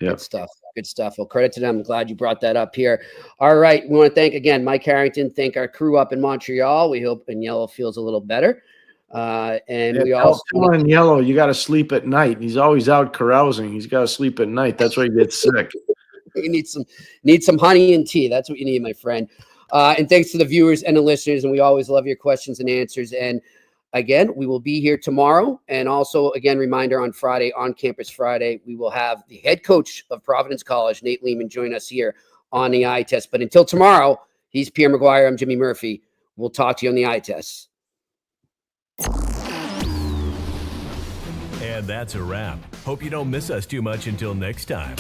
Yeah. Good stuff. Good stuff. Well, credit to them. I'm glad you brought that up here. All right. We want to thank, again, Mike Harrington. Thank our crew up in Montreal. We hope Agnello feels a little better. We also in Yellow, you got to sleep at night. He's always out carousing. He's got to sleep at night. That's why he gets sick. You need some honey and tea. That's what you need, my friend. And thanks to the viewers and the listeners. And we always love your questions and answers. And again, we will be here tomorrow. And also, again, reminder on Friday, On Campus Friday, we will have the head coach of Providence College, Nate Lehman, join us here on the Eye Test. But until tomorrow, he's Pierre McGuire. I'm Jimmy Murphy. We'll talk to you on the Eye Test. And that's a wrap. Hope you don't miss us too much until next time.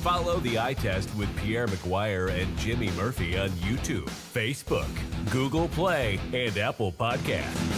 Follow the Eye Test with Pierre McGuire and Jimmy Murphy on YouTube, Facebook, Google Play, and Apple Podcasts.